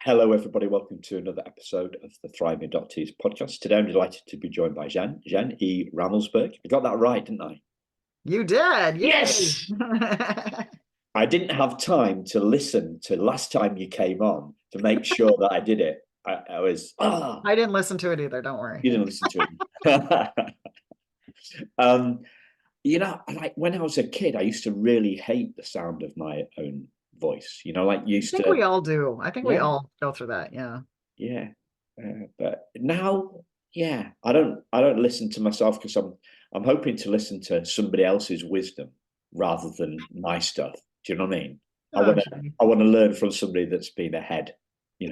Hello, everybody. Welcome to another episode of the Thriving Adoptees podcast. Today, I'm delighted to be joined by Zhen E Rammelsberg. I got that right, didn't I? You did. Yes. I didn't have time to listen to last time you came on to make sure that I did it. I was. I didn't listen to it either. Don't worry. You didn't listen to it. Like when I was a kid, I used to really hate the sound of my own voice. I think we all do. I think we all go through that. Yeah. Yeah. But now, I don't listen to myself because I'm hoping to listen to somebody else's wisdom rather than my stuff. Do you know what I mean? I want to learn from somebody that's been ahead of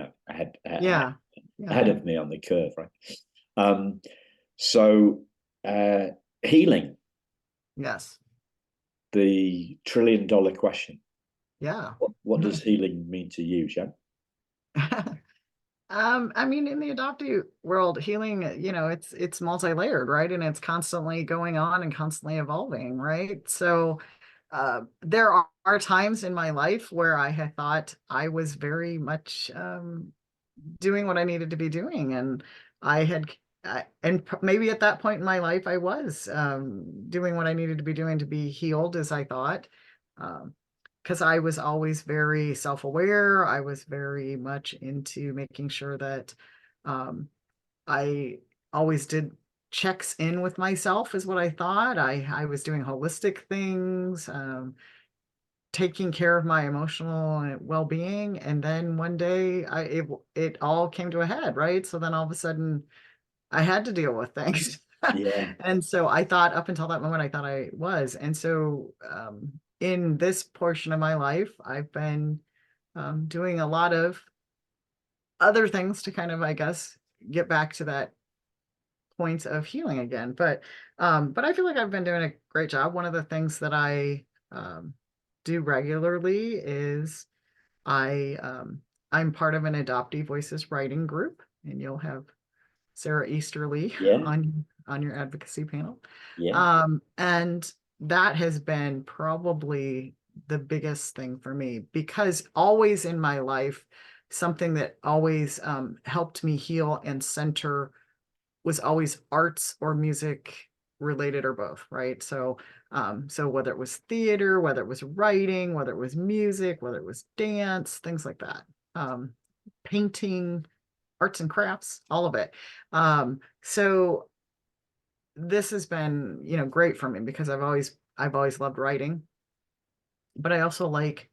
me on the curve, right? Healing. Yes. The $1 trillion question. Yeah. What does healing mean to you, Jen? I mean, in the adoptee world, healing, it's multi-layered, right? And it's constantly going on and constantly evolving, right? So there are times in my life where I had thought I was very much doing what I needed to be doing. And maybe at that point in my life, I was doing what I needed to be doing to be healed, as I thought. Because I was always very self-aware. I was very much into making sure that I always did checks in with myself, is what I thought. I was doing holistic things, taking care of my emotional well-being. And then one day it all came to a head, right? So then all of a sudden I had to deal with things. Yeah. And so I thought up until that moment, I thought I was. And so in this portion of my life, I've been doing a lot of other things to kind of, I guess, get back to that point of healing again. But I feel like I've been doing a great job. One of the things that I do regularly is I'm part of an Adoptee Voices writing group, and you'll have Sarah Easterly on your advocacy panel. And that has been probably the biggest thing for me, because always in my life, something that always helped me heal and center was always arts or music related, or both, right? So whether it was theater, whether it was writing, whether it was music, whether it was dance, things like that, painting, arts and crafts, all of it. So this has been, great for me, because I've always loved writing, but I also like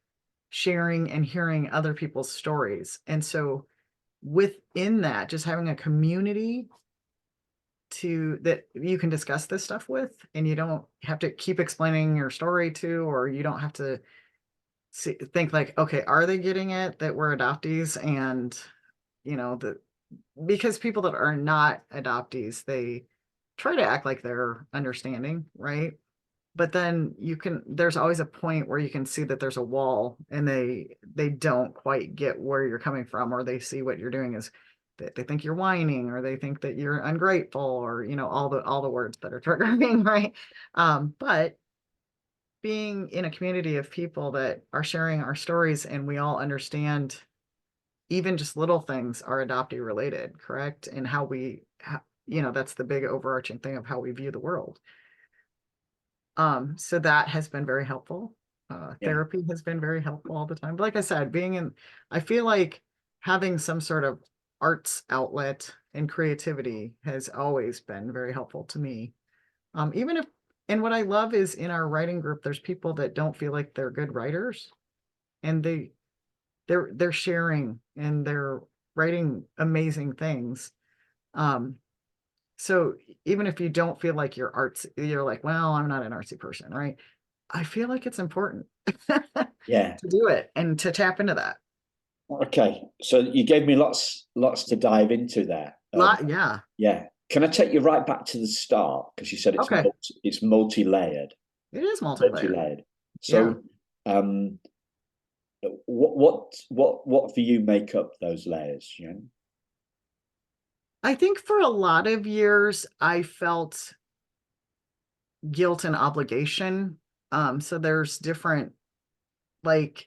sharing and hearing other people's stories. And so within that, just having a community that you can discuss this stuff with, and you don't have to keep explaining your story to, or you don't have to think like, okay, are they getting it that we're adoptees? And because people that are not adoptees, they try to act like they're understanding, right? But then there's always a point where you can see that there's a wall, and they don't quite get where you're coming from, or they see what you're doing is that they think you're whining, or they think that you're ungrateful, or all the words that are triggering, right? But being in a community of people that are sharing our stories, and we all understand even just little things are adoptee related, correct? And how that's the big overarching thing of how we view the world. So that has been very helpful. Therapy has been very helpful all the time. But like I said, I feel like having some sort of arts outlet and creativity has always been very helpful to me. And what I love is, in our writing group, there's people that don't feel like they're good writers, and they're sharing and they're writing amazing things. So even if you don't feel like you're like, well, I'm not an artsy person, right? I feel like it's important to do it and to tap into that. Okay, so you gave me lots to dive into there. Yeah. Can I take you right back to the start, because you said it's multi-layered. It is multi-layered. So, what for you make up those layers? I think for a lot of years I felt guilt and obligation. So there's different, like,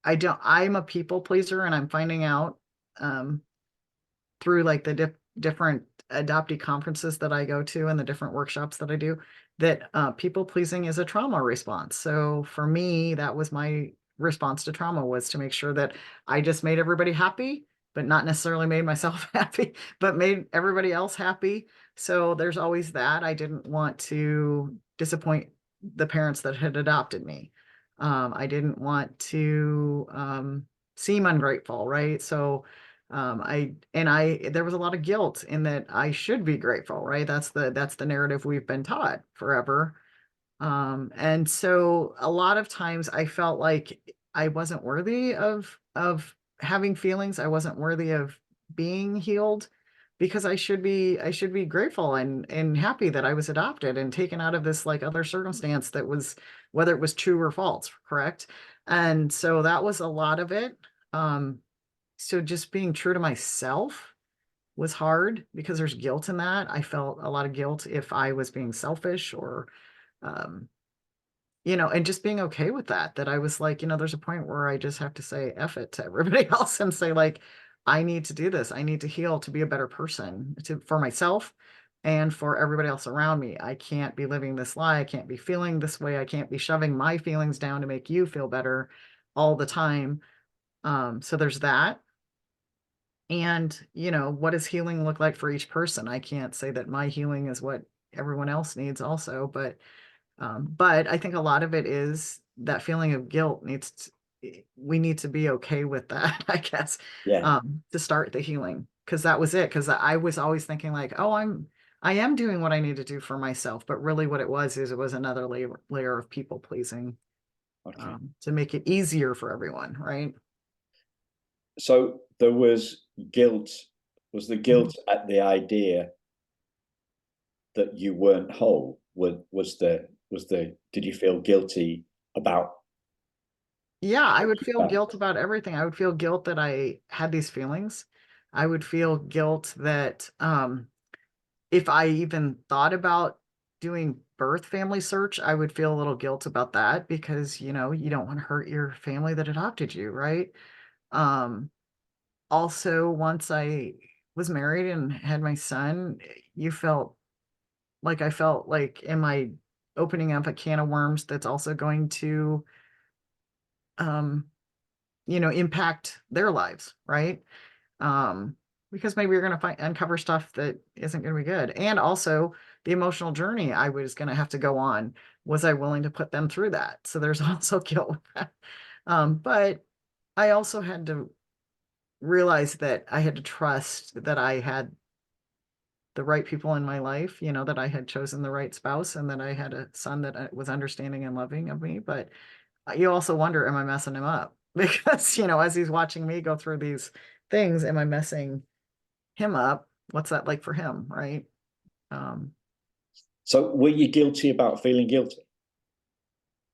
I'm a people pleaser, and I'm finding out through like the different adoptee conferences that I go to and the different workshops that I do, that people pleasing is a trauma response. So for me, that was my response to trauma, was to make sure that I just made everybody happy, but not necessarily made myself happy, but made everybody else happy. So there's always that. I didn't want to disappoint the parents that had adopted me. I didn't want to seem ungrateful, right? So there was a lot of guilt in that I should be grateful, right? That's the narrative we've been taught forever. And so a lot of times I felt like I wasn't worthy of having feelings. I wasn't worthy of being healed, because I should be grateful and happy that I was adopted and taken out of this like other circumstance that was, whether it was true or false, correct? And so that was a lot of it. So just being true to myself was hard, because there's guilt in that. I felt a lot of guilt if I was being selfish, or um, and just being okay with that I was like, there's a point where I just have to say F it to everybody else and say, like, I need to do this. I need to heal to be a better person, for myself and for everybody else around me. I can't be living this lie. I can't be feeling this way. I can't be shoving my feelings down to make you feel better all the time. So there's that. And, what does healing look like for each person? I can't say that my healing is what everyone else needs also, but I think a lot of it is that feeling of guilt we need to be okay with that, I guess, Yeah. to start the healing. Because that was it. Because I was always thinking like, oh, I am doing what I need to do for myself. But really what it was another layer of people pleasing, Okay. to make it easier for everyone, right? So there was guilt. Was the guilt at the idea that you weren't whole? Did you feel guilty about? Yeah, I would feel guilt about everything. I would feel guilt that I had these feelings. I would feel guilt that if I even thought about doing birth family search, I would feel a little guilt about that, because, you don't want to hurt your family that adopted you, right? Um, Also, once I was married and had my son, I felt like, am I opening up a can of worms that's also going to, um, impact their lives, right? Because maybe you're going to uncover stuff that isn't going to be good. And also the emotional journey I was going to have to go on. Was I willing to put them through that? So there's also guilt with that. But I also had to realize that I had to trust that I had the right people in my life, that I had chosen the right spouse, and that I had a son that was understanding and loving of me. But you also wonder, am I messing him up? Because, as he's watching me go through these things, am I messing him up? What's that like for him, right? Um, So were you guilty about feeling guilty?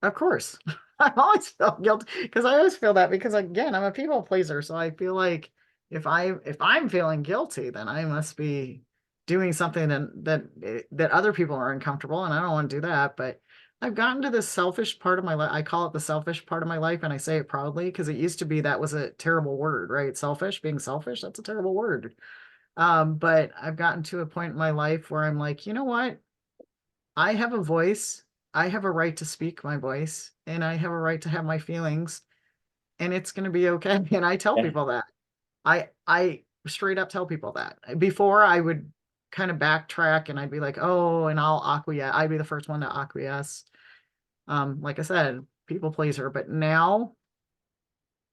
of course. I always felt guilty, because I always feel that, because again, I'm a people pleaser. So I feel like if I'm feeling guilty, then I must be doing something that other people are uncomfortable, and I don't want to do that. But I've gotten to this selfish part of my life. I call it the selfish part of my life, and I say it proudly, because it used to be that was a terrible word, right? Selfish, being selfish, that's a terrible word. But I've gotten to a point in my life where I'm like, you know what? I have a voice. I have a right to speak my voice, and I have a right to have my feelings, and it's going to be okay. And I tell Yeah. people that. I straight up tell people that. Before, I would kind of backtrack, and I'd be like, oh, and I'll acquiesce. I'd be the first one to acquiesce. Like I said, people pleaser. But now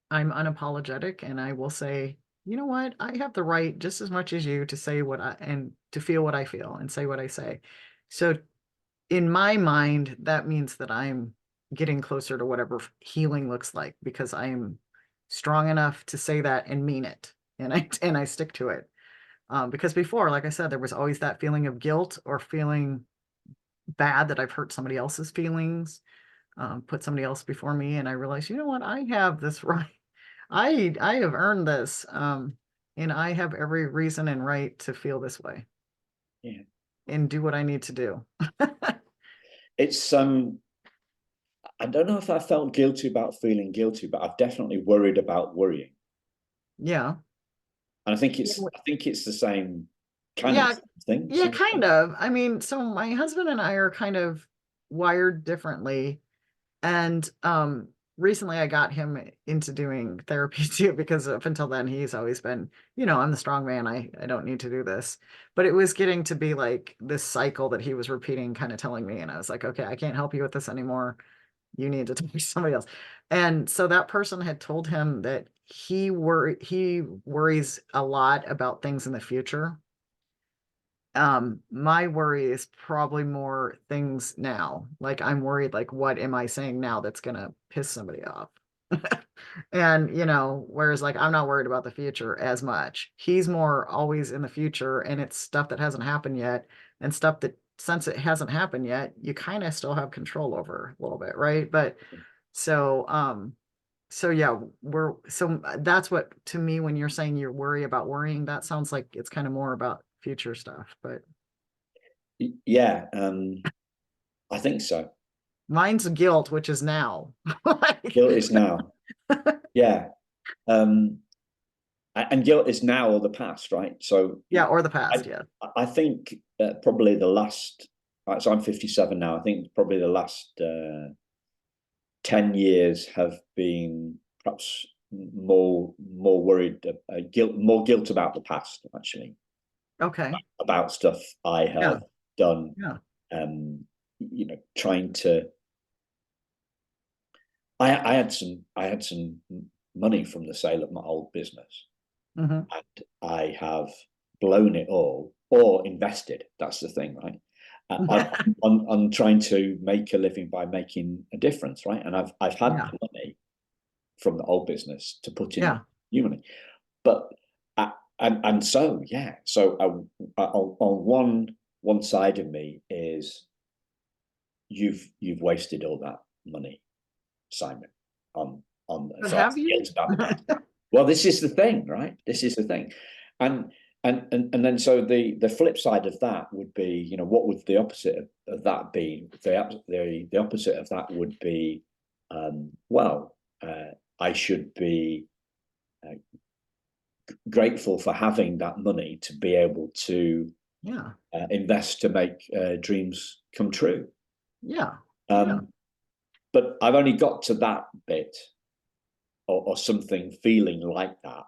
I'm unapologetic, and I will say, you know what? I have the right just as much as you to say and to feel what I feel and say what I say. So in my mind, that means that I'm getting closer to whatever healing looks like, because I am strong enough to say that and mean it. And I stick to it. Because before, like I said, there was always that feeling of guilt, or feeling bad that I've hurt somebody else's feelings, put somebody else before me. And I realized, you know what? I have this right. I have earned this. And I have every reason and right to feel this way Yeah. and do what I need to do. It's I don't know if I felt guilty about feeling guilty, but I've definitely worried about worrying. Yeah. And I think it's the same kind Yeah, of thing. yeah, kind of. I mean, so my husband and I are kind of wired differently. And recently I got him into doing therapy too, because up until then he's always been, I'm the strong man. I don't need to do this. But it was getting to be like this cycle that he was repeating, kind of telling me, and I was like, okay, I can't help you with this anymore. You need to talk to somebody else. And so that person had told him that he worries a lot about things in the future. My worry is probably more things now. Like I'm worried, like, what am I saying now that's gonna piss somebody off? And whereas like I'm not worried about the future as much. He's more always in the future, and it's stuff that hasn't happened yet, and stuff that, since it hasn't happened yet, you kind of still have control over a little bit, right? But so so yeah, so that's what, to me, when you're saying you worry about worrying, that sounds like it's kind of more about future stuff. But Yeah, I think so. mine's guilt, which is now. Guilt is now. Yeah. And guilt is now or the past, right? So Yeah, or the past. Yeah. I think probably the last, so I'm 57 now. I think probably the last 10 years have been perhaps more worried, more guilt about the past, actually, Okay. about stuff I have Yeah. done. Yeah. Trying to. I had some money from the sale of my old business, Mm-hmm. and I have blown it all or invested. That's the thing, right? I'm trying to make a living by making a difference, right? And I've had Yeah. the money from the old business to put in Yeah. new money, but and so yeah, so on one side of me is you've wasted all that money, Simon, on But so have you? well, this is the thing, right? This is the thing. And then so the flip side of that would be, what would the opposite of that be? The opposite of that would be, I should be grateful for having that money to be able to Yeah. invest to make dreams come true. Yeah. Yeah. But I've only got to that bit, or something feeling like that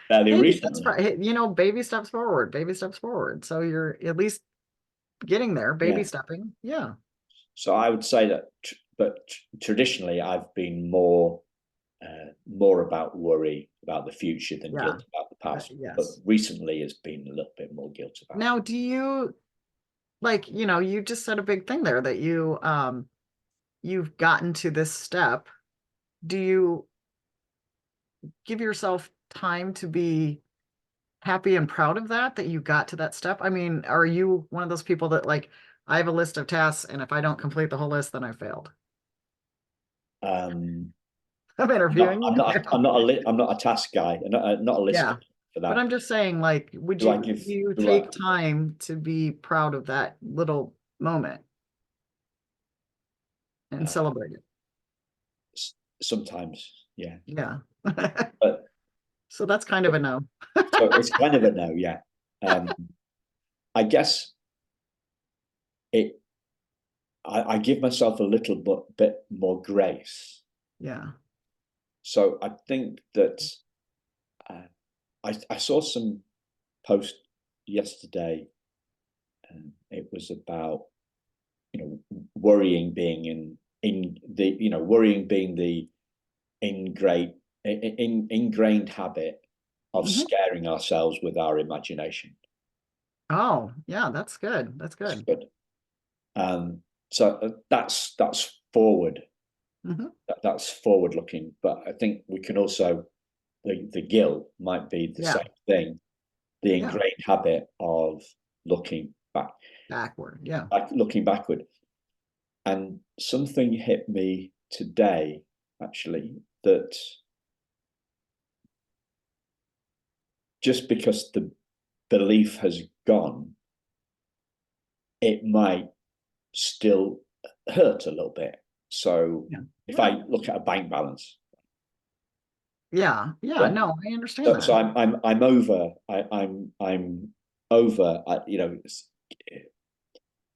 fairly Hey, that's recently. right. Baby steps forward, baby steps forward. So you're at least getting there, baby Yeah. stepping. Yeah. So I would say that, but traditionally I've been more about worry about the future than Yeah. guilt about the past. But Yes. recently has been a little bit more guilt about it. Now, do you, like, you just said a big thing there, that you've gotten to this step. Do you give yourself time to be happy and proud of that you got to that step? I mean, are you one of those people that, like, I have a list of tasks, and if I don't complete the whole list, then I failed? Um, I'm interviewing you. I'm not a task guy. I'm not a list Yeah. guy for But that. I'm just saying, like, Do I do give? you Do I? take time to be proud of that little moment and Uh, celebrate it? Sometimes, yeah. Yeah. But So that's kind of a no. so it's kind of a no, yeah. I guess it. I give myself a little bit more grace. Yeah. So I think that I saw some post yesterday, and it was about worrying being worrying being the ingrained habit of Mhm. scaring ourselves with our imagination. Oh, yeah, that's good. That's That's good. good. So that's forward. Hmm. That's forward looking. But I think we can also the guilt might be the Yeah. same thing. The Yeah. ingrained habit of looking Backward. Yeah. looking backward. And something hit me today, actually, that just because the belief has gone, it might still hurt a little bit. So Yeah. if Yeah. I look at a bank balance, Yeah. But No, I understand so that. I'm over. I'm over.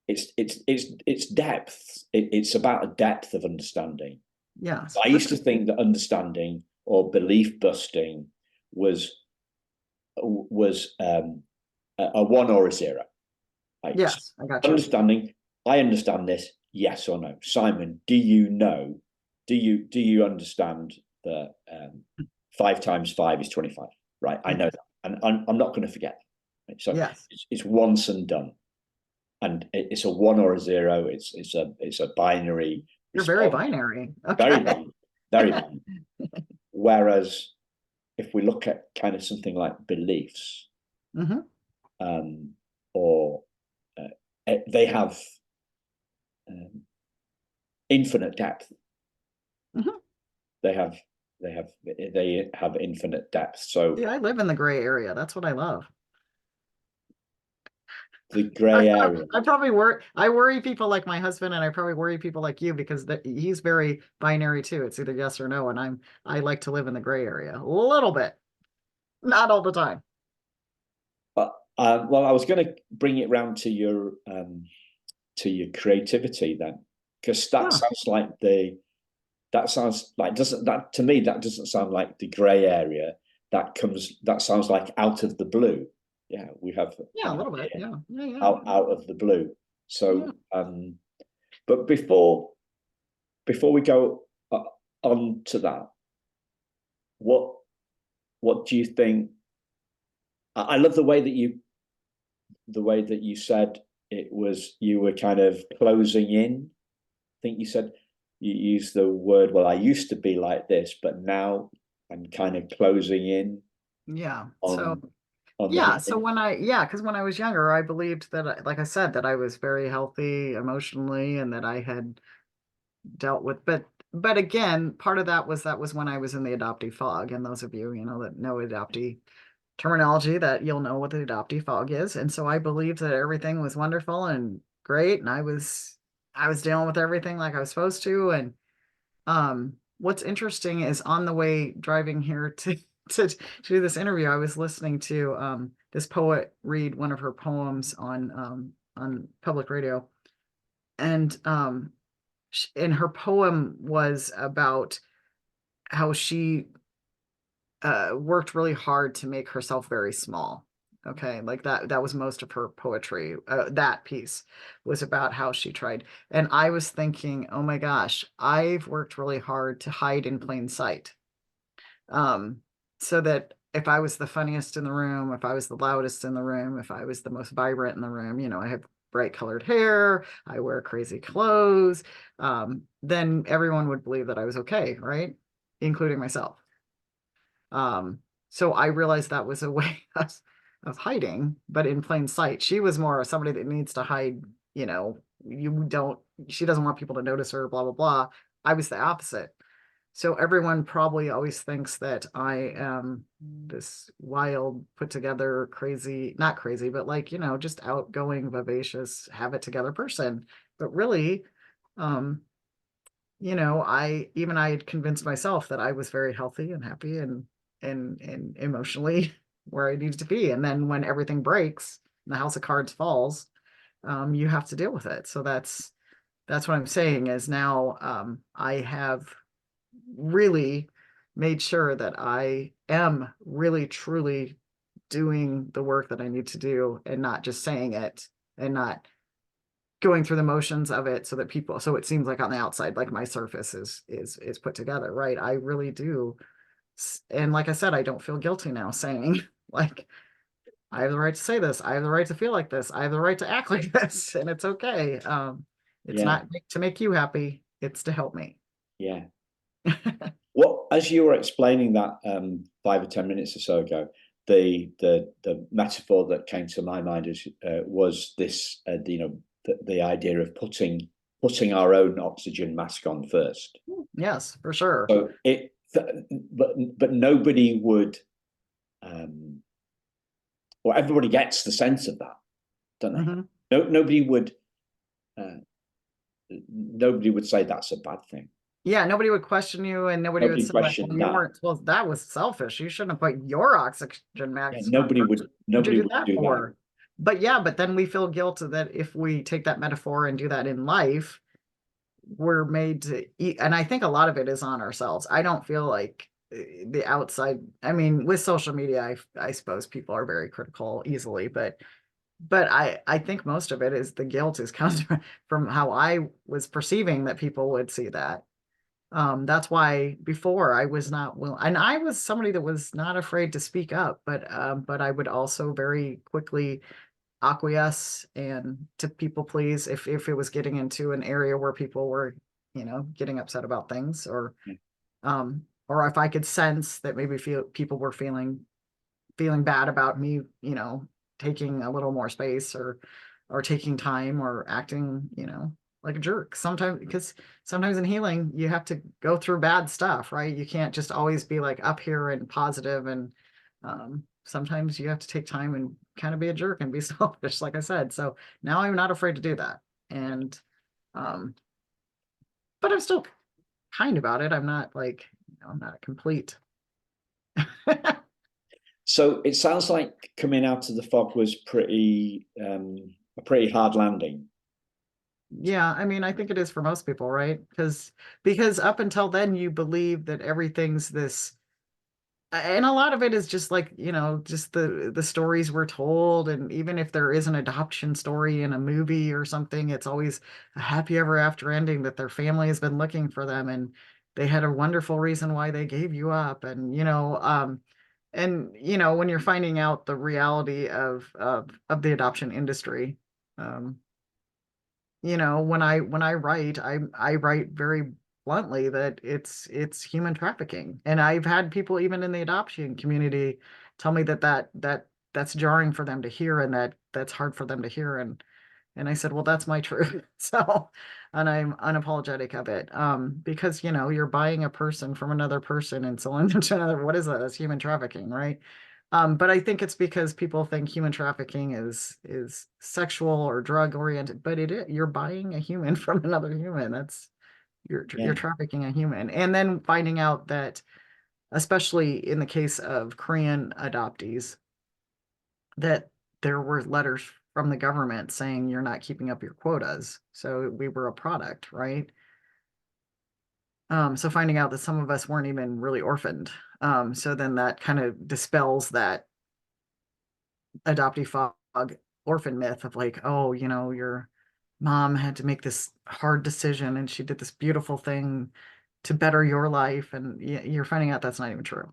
It's depth. It's about a depth of understanding. Yes, I for used sure. to think that understanding or belief busting was a one or a zero. Like Yes, I got you. understanding, I understand this, yes or no. Simon, do you know? Do you understand that 5 times 5 is 25? Right, I know Yes. that, and I'm not going to forget. Right? So Yes. it's once and done, and it's a one or a zero. It's a binary You're very response. binary. Very Okay. binary, very binary. Whereas if we look at kind of something like beliefs, Hmm. or they have um, infinite depth. Hmm. They have they have infinite depth. So Yeah, I live in the gray area. That's what I love. the grey area. I probably I worry people like my husband, and I probably worry people like you because he's very binary too. It's either yes or no, and I like to live in the gray area a little bit, not all the time. But well, I was going to bring it round to your creativity then, because that Yeah. sounds like that sounds like doesn't that to me that doesn't sound like the grey area. That sounds like out of the blue. Yeah, we have Yeah, an a little bit. idea Yeah. Yeah. Yeah. out of the blue. Yeah. So, but before we go on to that, what what do you think? I love the way that you said it was you were kind of closing in. I think you said you used the word, well, I used to be like this, but now I'm kind of closing in Yeah. So on on the yeah, so healing. when because when I was younger, I believed that, like I said, that I was very healthy emotionally and that I had dealt with, but again, part of that was when I was in the adoptee fog. And those of you, that know adoptee terminology, that you'll know what the adoptee fog is. And so I believed that everything was wonderful and great, and I was dealing with everything like I was supposed to. And what's interesting is on the way driving here to do this interview, I was listening to this poet read one of her poems on public radio, and and her poem was about how she worked really hard to make herself very small. Okay, like that was most of her poetry. That piece was about how she tried. And I was thinking, oh my gosh, I've worked really hard to hide in plain sight. Um, so that if I was the funniest in the room, if I was the loudest in the room, if I was the most vibrant in the room, I have bright colored hair, I wear crazy clothes, then everyone would believe that I was okay, right? Including myself. So I realized that was a way of hiding, but in plain sight. She was more somebody that needs to hide, you don't, she doesn't want people to notice her, blah, blah, blah. I was the opposite. So everyone probably always thinks that I am this wild, put together, crazy, not crazy, but like, just outgoing, vivacious, have it together person. But really, um, I had convinced myself that I was very healthy and happy and emotionally where I needed to be. And then when everything breaks, and the house of cards falls, you have to deal with it. So that's what I'm saying is now I have really made sure that I am really truly doing the work that I need to do and not just saying it and not going through the motions of it so it seems like on the outside like my surface is put together, right? I really do. And like I said, I don't feel guilty now saying like I have the right to say this, I have the right to feel like this, I have the right to act like this, and it's okay. It's Yeah, not to make you happy, it's to help me. yeah. What as you were explaining that 5 or 10 minutes or so ago, the metaphor that came to my mind was this the idea of putting our own oxygen mask on first. Yes, for sure. So but nobody would, um, well, everybody gets the sense of that, don't they? Hmm. No, nobody would say that's a bad thing. Yeah, nobody would question you, and nobody would Nobody say like, well, questioned you that. weren't, well, that was selfish. You shouldn't have put your oxygen Yeah, mask on nobody first. would What'd you nobody do would that do that. for? But yeah, but then we feel guilt that if we take that metaphor and do that in life, we're made to eat. And I think a lot of it is on ourselves. I don't feel like the outside, I mean, with social media, I suppose people are very critical easily, but I think most of it is the guilt is comes from how I was perceiving that people would see that. That's why before I was not willing, and I was somebody that was not afraid to speak up, but I would also very quickly acquiesce and to people please if it was getting into an area where people were, getting upset about things, or if I could sense that maybe feel people were feeling bad about me, taking a little more space or taking time or acting, like a jerk. Sometimes because sometimes in healing you have to go through bad stuff, right? You can't just always be like up here and positive and sometimes you have to take time and kind of be a jerk and be selfish, like I said. So now I'm not afraid to do that. And um, but I'm still kind about it. I'm not like, I'm not a complete. So it sounds like coming out of the fog was a pretty hard landing. Yeah, I mean, I think it is for most people, right? Because up until then you believe that everything's this, and a lot of it is just like, just the stories we're told, and even if there is an adoption story in a movie or something, it's always a happy ever after ending that their family has been looking for them and they had a wonderful reason why they gave you up, and when you're finding out the reality of the adoption industry, um when I write, I write very bluntly that it's human trafficking. And I've had people even in the adoption community tell me that's jarring for them to hear and that's hard for them to hear. And I said, well, that's my truth. So, and I'm unapologetic of it. Because you're buying a person from another person and selling them to another. What is that? That's human trafficking, right? But I think it's because people think human trafficking is sexual or drug oriented, but it is, you're buying a human from another human. That's you're Yeah, trafficking a human. And then finding out that, especially in the case of Korean adoptees, that there were letters from the government saying you're not keeping up your quotas. So we were a product, right? So finding out that some of us weren't even really orphaned. So then that kind of dispels that adoptee fog orphan myth of like, oh, your mom had to make this hard decision and she did this beautiful thing to better your life. And you're finding out that's not even true.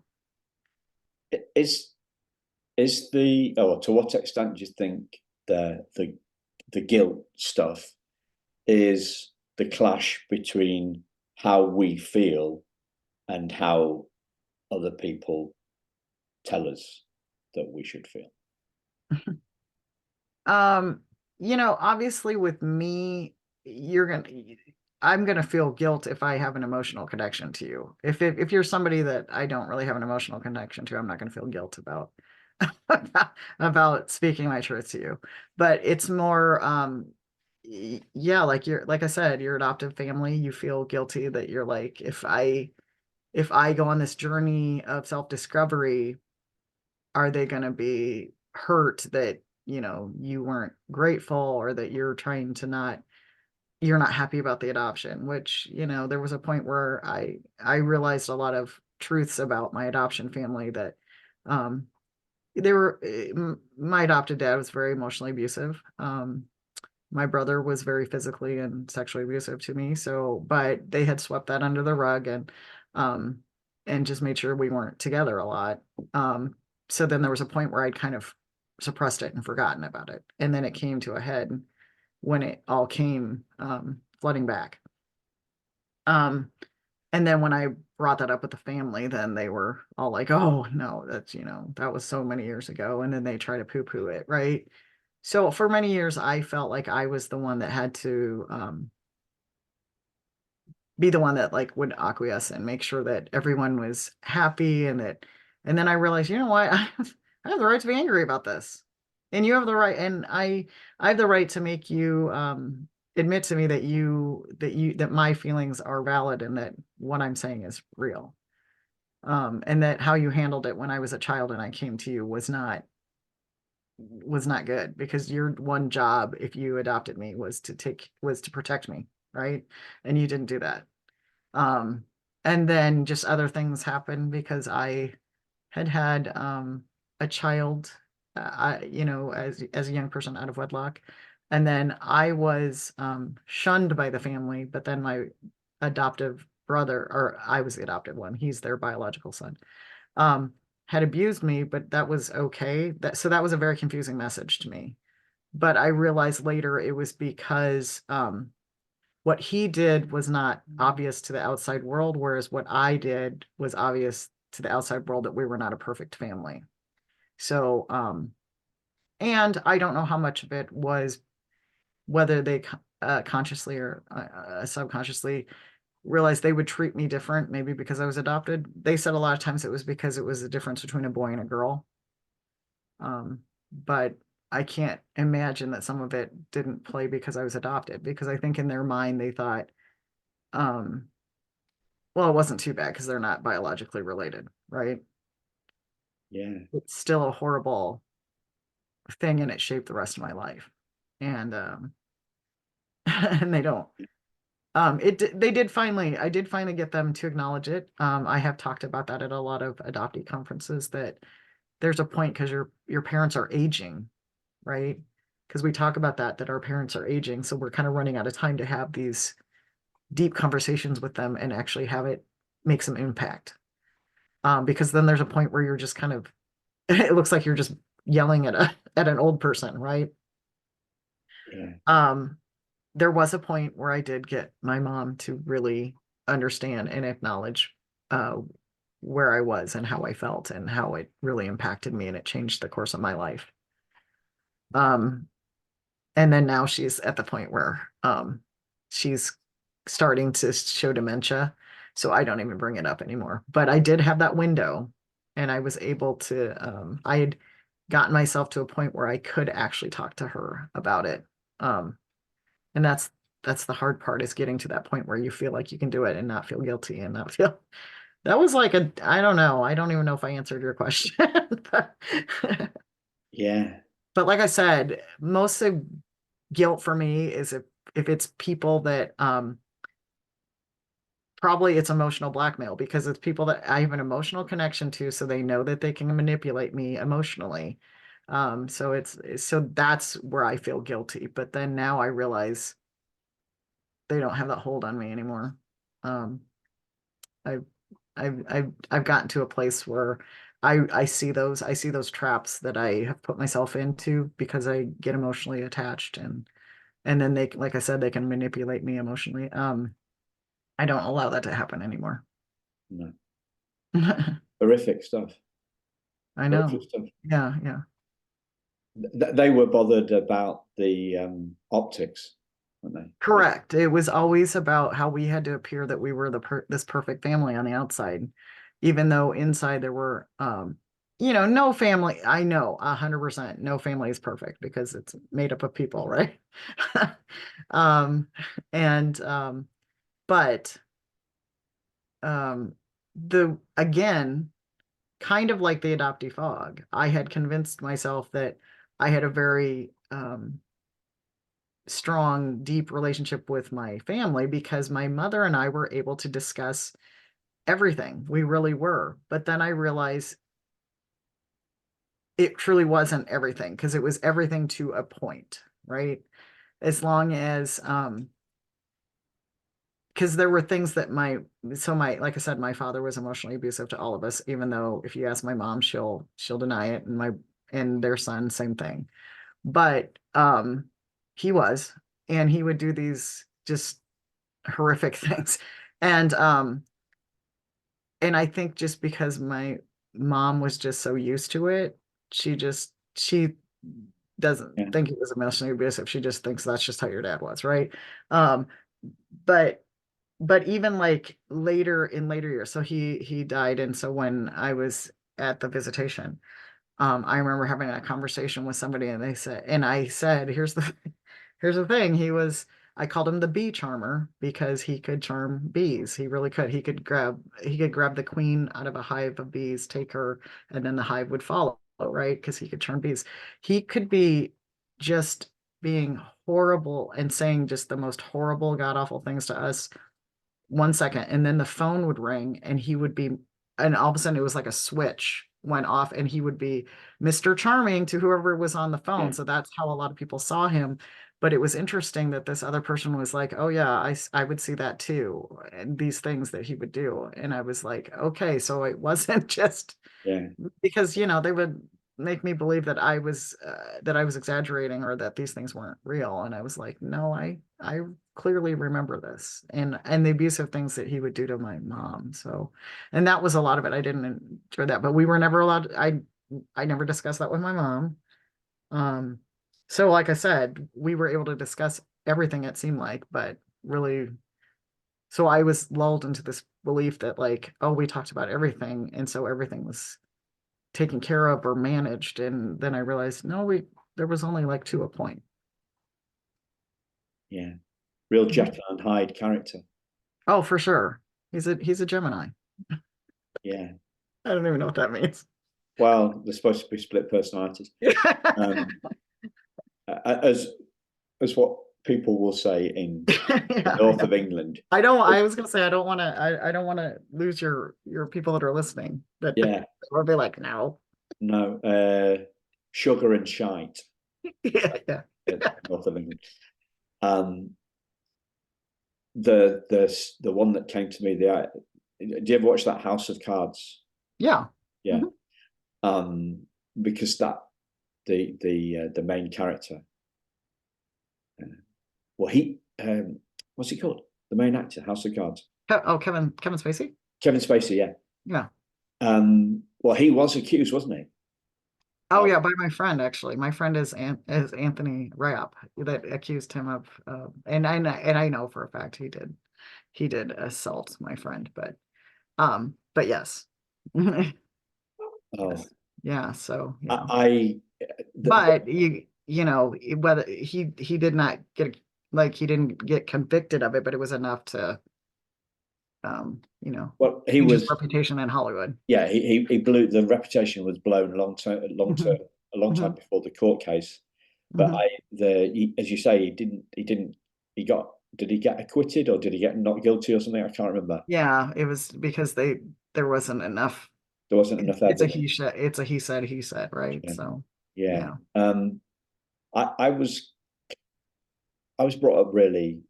is to what extent do you think the guilt stuff is the clash between how we feel and how other people tell us that we should feel? Um, obviously with me, you're gonna I'm gonna feel guilt if I have an emotional connection to you. If you're somebody that I don't really have an emotional connection to, I'm not gonna feel guilt about about speaking my truth to you. But it's more yeah, like I said, your adoptive family, you feel guilty that you're like, if I go on this journey of self-discovery, are they going to be hurt that you weren't grateful, or that you're not happy about the adoption? Which there was a point where I realized a lot of truths about my adoption family that um my adopted dad was very emotionally abusive. My brother was very physically and sexually abusive to me, so but they had swept that under the rug um and just made sure we weren't together a lot. So then there was a point where I'd kind of suppressed it and forgotten about it, and then it came to a head when it all came flooding back. um and then when I brought that up with the family, then they were all like, oh no, that's that was so many years ago, and then they try to poo-poo it, right? So for many years I felt like I was the one that had to be the one that like would acquiesce and make sure that everyone was happy, and then I realized, you know what, I have the right to be angry about this, and you have the right, and I have the right to make you admit to me that my feelings are valid and that what I'm saying is real. And that how you handled it when I was a child and I came to you was not good, because your one job, if you adopted me, was to protect me, right? And you didn't do that. And then just other things happened because I had a child, as a young person out of wedlock. And then I was shunned by the family, but then my adoptive brother, or I was the adopted one, he's their biological son, had abused me, but that was okay. So that was a very confusing message to me. But I realized later it was because what he did was not obvious to the outside world, whereas what I did was obvious to the outside world, that we were not a perfect family. So, and I don't know how much of it was whether they consciously or subconsciously realized they would treat me different, maybe because I was adopted. They said a lot of times it was because it was the difference between a boy and a girl. But I can't imagine that some of it didn't play because I was adopted, because I think in their mind they thought, well, it wasn't too bad because they're not biologically related, right? Yeah. It's still a horrible thing, and it shaped the rest of my life. And and they don't. I did finally get them to acknowledge it. I have talked about that at a lot of adoptee conferences, that there's a point, because your parents are aging, right? Because we talk about that our parents are aging, so we're kind of running out of time to have these deep conversations with them and actually have it make some impact. Because then there's a point where you're just kind of, it looks like you're just yelling at an old person, right? Yeah. There was a point where I did get my mom to really understand and acknowledge where I was and how I felt and how it really impacted me, and it changed the course of my life. And then now she's at the point where she's starting to show dementia, so I don't even bring it up anymore. But I did have that window, and I was able to, I had gotten myself to a point where I could actually talk to her about it. And that's the hard part, is getting to that point where you feel like you can do it and not feel guilty and not feel. That was like I don't know. I don't even know if I answered your question. Yeah. But like I said, most of guilt for me is if it's people that probably it's emotional blackmail, because it's people that I have an emotional connection to, so they know that they can manipulate me emotionally. So that's where I feel guilty. But then now I realize they don't have that hold on me anymore. I've I've gotten to a place where I see those traps that I have put myself into because I get emotionally attached, and then they, like I said, they can manipulate me emotionally. I don't allow that to happen anymore. No. Horrific stuff. I know. Horrific stuff. Yeah, yeah. They were bothered about the optics, weren't they? Correct. It was always about how we had to appear that we were this perfect family on the outside, even though inside there were, no family. I know 100% no family is perfect because it's made up of people, right? um, and but the again, kind of like the adoptee fog, I had convinced myself that I had a very strong, deep relationship with my family because my mother and I were able to discuss everything. We really were. But then I realized it truly wasn't everything, because it was everything to a point, right? As long as, because there were things that like I said, my father was emotionally abusive to all of us, even though if you ask my mom, she'll deny it. And their son, same thing. But he was, and he would do these just horrific things. And I think just because my mom was just so used to it, she doesn't think it was emotionally abusive. She just thinks that's just how your dad was, right? But even like later years, so he died, and so when I was at the visitation, I remember having a conversation with somebody, and I said, here's the thing. I called him the bee charmer because he could charm bees. He really could. He could grab the queen out of a hive of bees, take her, and then the hive would follow, right? Because he could charm bees. He could be just being horrible and saying just the most horrible, god-awful things to us 1 second, and then the phone would ring and he would be, and all of a sudden it was like a switch went off and he would be Mr. Charming to whoever was on the phone. Yeah. So that's how a lot of people saw him. But it was interesting that this other person was like, oh yeah, I would see that too, and these things that he would do. And I was like, okay, so it wasn't just Yeah. because they would make me believe that I was exaggerating or that these things weren't real. And I was like, no, I clearly remember this, and the abusive things that he would do to my mom. So, and that was a lot of it. I didn't enjoy that, but we were never allowed. I never discussed that with my mom. So like I said, we were able to discuss everything, it seemed like, but really, so I was lulled into this belief that like, oh, we talked about everything, and so everything was taken care of or managed. And then I realized, no, there was only like to a point. Yeah. Real Jekyll and Hyde character. Oh, for sure. He's a Gemini. Yeah. I don't even know what that means. Well, they're supposed to be split personalities. As what people will say in the north of England. I was gonna say I don't want to lose your people that are listening. That Yeah. Or be like, no. Sugar and shite. Yeah. North of England. The one that came to me, do you ever watch that House of Cards? Yeah. Yeah. Because that the main character, well, he what's he called? The main actor, House of Cards. Oh, Kevin Spacey? Kevin Spacey, yeah. Yeah. Well, he was accused, wasn't he? Oh yeah, by my friend actually. My friend is Anthony Rapp that accused him of, and I know for a fact he did assault my friend, but yes. Oh. Yeah. So yeah. But whether he did not get, like, he didn't get convicted of it, but it was enough to well, he change was his reputation in Hollywood. Yeah, he blew, the reputation was blown a long time before the court case. But as you say, did he get acquitted or did he get not guilty or something? I can't remember. Yeah, it was because there wasn't enough. There wasn't enough evidence. It's a he said, right? Yeah. So yeah. I was brought up really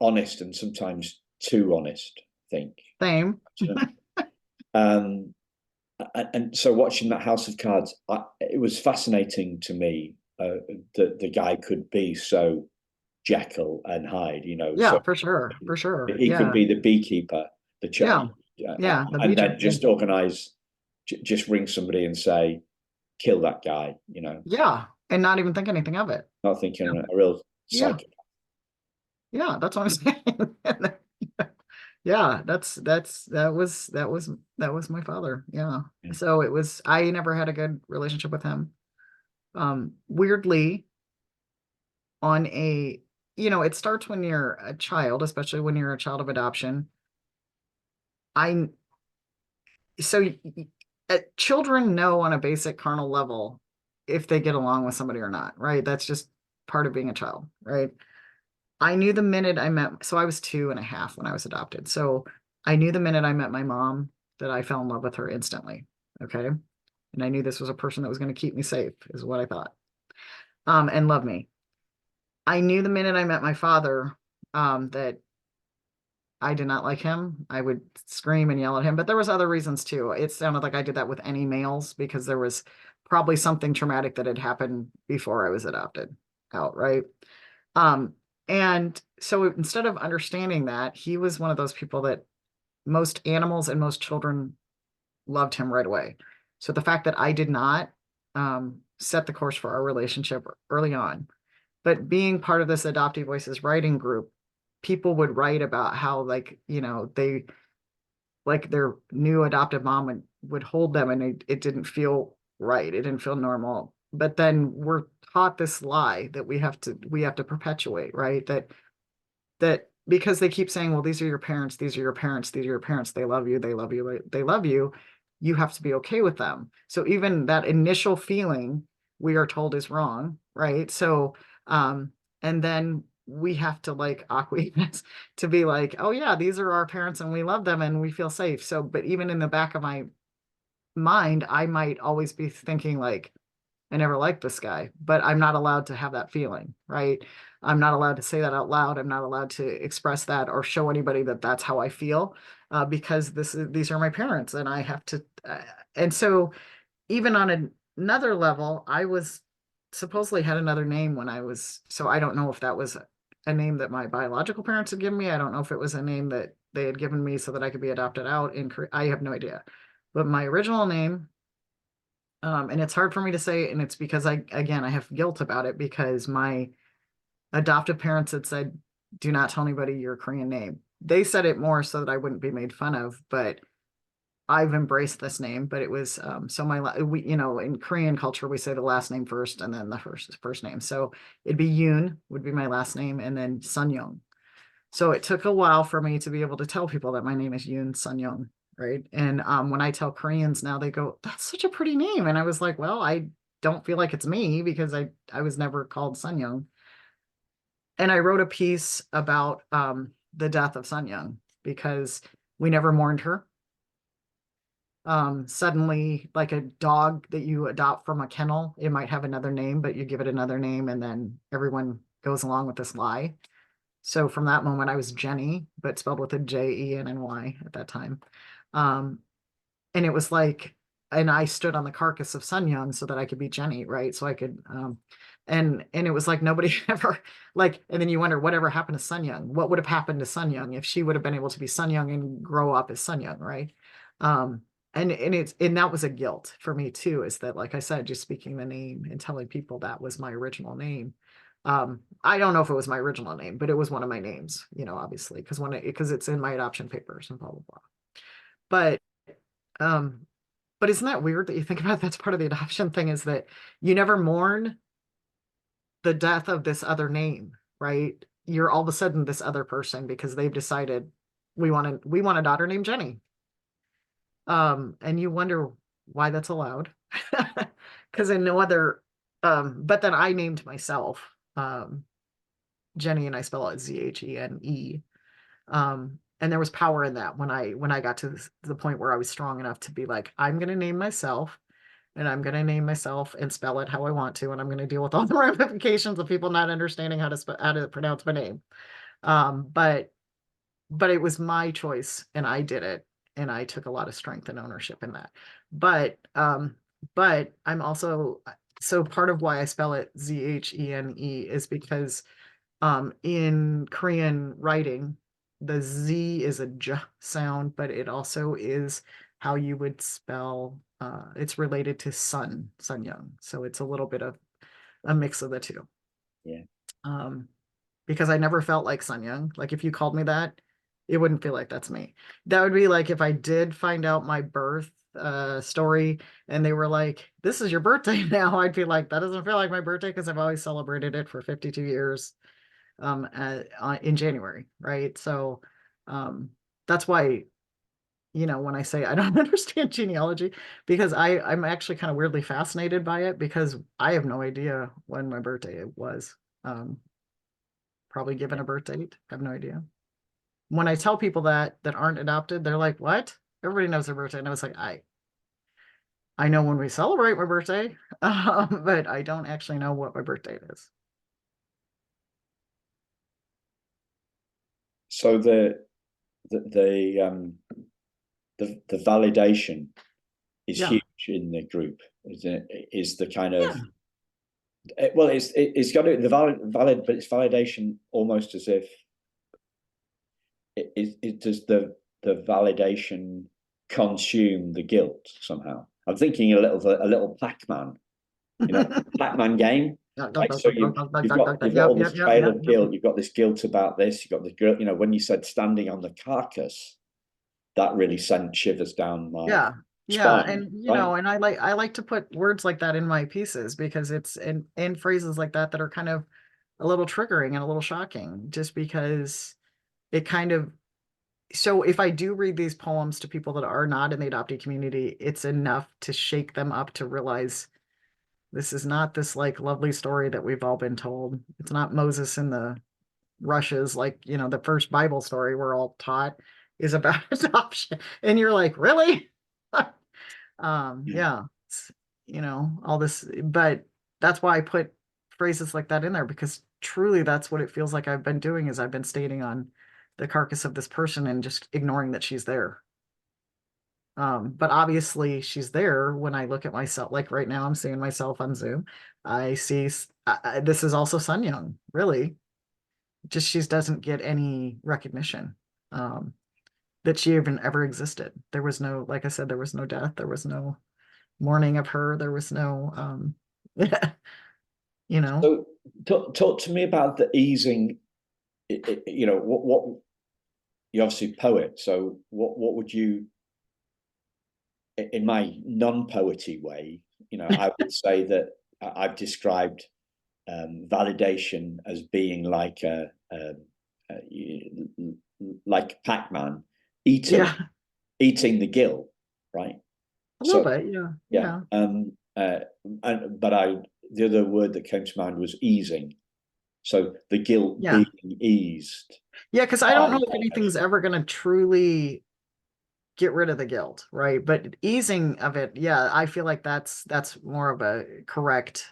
honest, and sometimes too honest, I think. Same. And so watching that House of Cards, it was fascinating to me that the guy could be so Jekyll and Hyde, Yeah, so for sure. he could be the beekeeper, the child, and then just organize, just ring somebody and say, kill that guy, Yeah, and not even think anything of it. Not thinking a real psychopath. Yeah, that's what I'm saying. Yeah, that was my father. Yeah. So I never had a good relationship with him. Weirdly, on it starts when you're a child, especially when you're a child of adoption. Children know on a basic carnal level if they get along with somebody or not, right? That's just part of being a child, right? I knew the minute so I was 2.5 when I was adopted. So I knew the minute I met my mom that I fell in love with her instantly. Okay. And I knew this was a person that was going to keep me safe, is what I thought. And love me. I knew the minute I met my father, that I did not like him. I would scream and yell at him, but there was other reasons too. It sounded like I did that with any males because there was probably something traumatic that had happened before I was adopted out, right? And so instead of understanding that, he was one of those people that most animals and most children loved him right away. So the fact that I did not set the course for our relationship early on, but being part of this Adoptee Voices writing group, people would write about how, like, they, like, their new adoptive mom would hold them and it didn't feel right. It didn't feel normal but then we're taught this lie that we have to perpetuate, right? That because they keep saying, well, these are your parents, these are your parents, these are your parents, they love you, they love you, they love you, you have to be okay with them. So even that initial feeling we are told is wrong, right? So and then we have to like acquiesce to be like, oh yeah, these are our parents and we love them and we feel safe. So but even in the back of my mind, I might always be thinking like, I never liked this guy, but I'm not allowed to have that feeling, right? I'm not allowed to say that out loud. I'm not allowed to express that or show anybody that that's how I feel, because these are my parents, and I have to. And so, even on another level, I was supposedly had another name when I was. So I don't know if that was a name that my biological parents had given me. I don't know if it was a name that they had given me so that I could be adopted out in Korea. I have no idea. But my original name, and it's hard for me to say, and it's because I have guilt about it because my adoptive parents had said, do not tell anybody your Korean name. They said it more so that I wouldn't be made fun of, but I've embraced this name. But it was so we in Korean culture we say the last name first and then the first name. So it'd be Yoon would be my last name, and then Sunyoung. So it took a while for me to be able to tell people that my name is Yoon Sunyoung, right? And when I tell Koreans now, they go, "That's such a pretty name," and I was like, "Well, I don't feel like it's me because I was never called Sunyoung." And I wrote a piece about the death of Sunyoung because we never mourned her. Suddenly, like a dog that you adopt from a kennel, it might have another name, but you give it another name, and then everyone goes along with this lie. So from that moment, I was Jenny, but spelled with a Jenny at that time. Um, and it was like, and I stood on the carcass of Sun Young so that I could be Jenny, right? So I could, and it was like nobody ever like, and then you wonder whatever happened to Sun Young. What would have happened to Sun Young if she would have been able to be Sun Young and grow up as Sun Young, right? Um, and that was a guilt for me too, is that like I said, just speaking the name and telling people that was my original name. I don't know if it was my original name, but it was one of my names, obviously, because it's in my adoption papers and blah blah blah. But um, but isn't that weird that you think about that's part of the adoption thing, is that you never mourn the death of this other name, right? You're all of a sudden this other person because they've decided we want a daughter named Jenny. And you wonder why that's allowed. Because in no other but then I named myself Jenny, and I spell it Zhene. And there was power in that when I got to the point where I was strong enough to be like, I'm going to name myself, and I'm going to name myself and spell it how I want to, and I'm going to deal with all the ramifications of people not understanding how to pronounce my name. But it was my choice, and I did it, and I took a lot of strength and ownership in that. But I'm also, so part of why I spell it Zhene is because in Korean writing, the Z is a J sound, but it also is how you would spell, it's related to Sun Young. So it's a little bit of a mix of the two. Yeah. Because I never felt like Sun Young. Like if you called me that, it wouldn't feel like that's me. That would be like if I did find out my birth story and they were like, this is your birthday now, I'd be like, that doesn't feel like my birthday because I've always celebrated it for 52 years in January, right? So that's why, when I say I don't understand genealogy, because I'm actually kind of weirdly fascinated by it, because I have no idea when my birthday was. Probably given a birth date, I have no idea. When I tell people that aren't adopted, they're like, what? Everybody knows their birthday. And I was like, I know when we celebrate my birthday, but I don't actually know what my birthday is. So the validation is Yeah. huge in the group, isn't it? Is the kind of well, it's got to the valid, but it's validation almost as if it does the validation consume the guilt somehow. I'm thinking a little Pac-Man, Pac-Man game. Right, so you've got all this trail of guilt. You've got this guilt about this. You've got this guilt. When you said standing on the carcass, that really sent shivers down my Yeah, Spine, and right? and I like to put words like that in my pieces because it's in phrases like that that are kind of a little triggering and a little shocking, just because it kind of, so if I do read these poems to people that are not in the adoptee community, it's enough to shake them up to realize this is not this like lovely story that we've all been told. It's not Moses in the rushes, like, the first Bible story we're all taught is about adoption. And you're like, really? Yeah. Yeah, all this, but that's why I put phrases like that in there, because truly that's what it feels like I've been doing, is I've been standing on the carcass of this person and just ignoring that she's there. But obviously she's there when I look at myself. Like right now, I'm seeing myself on Zoom. I see this is also Sun Young, really. Just she doesn't get any recognition that she even ever existed. There was no, like I said, there was no death. There was no mourning of her. There was no, So talk to me about the easing. What you're obviously a poet. So what would you, in my non-poety way, I would say that I've described validation as being like like Pac-Man eating yeah, eating the gill, right? a little So bit. Yeah, yeah, yeah, but the other word that came to mind was easing. So the guilt yeah, being eased yeah. Because I don't by know if anything's validation. ever going to truly get rid of the guilt, right? But easing of it, yeah, I feel like that's more of a correct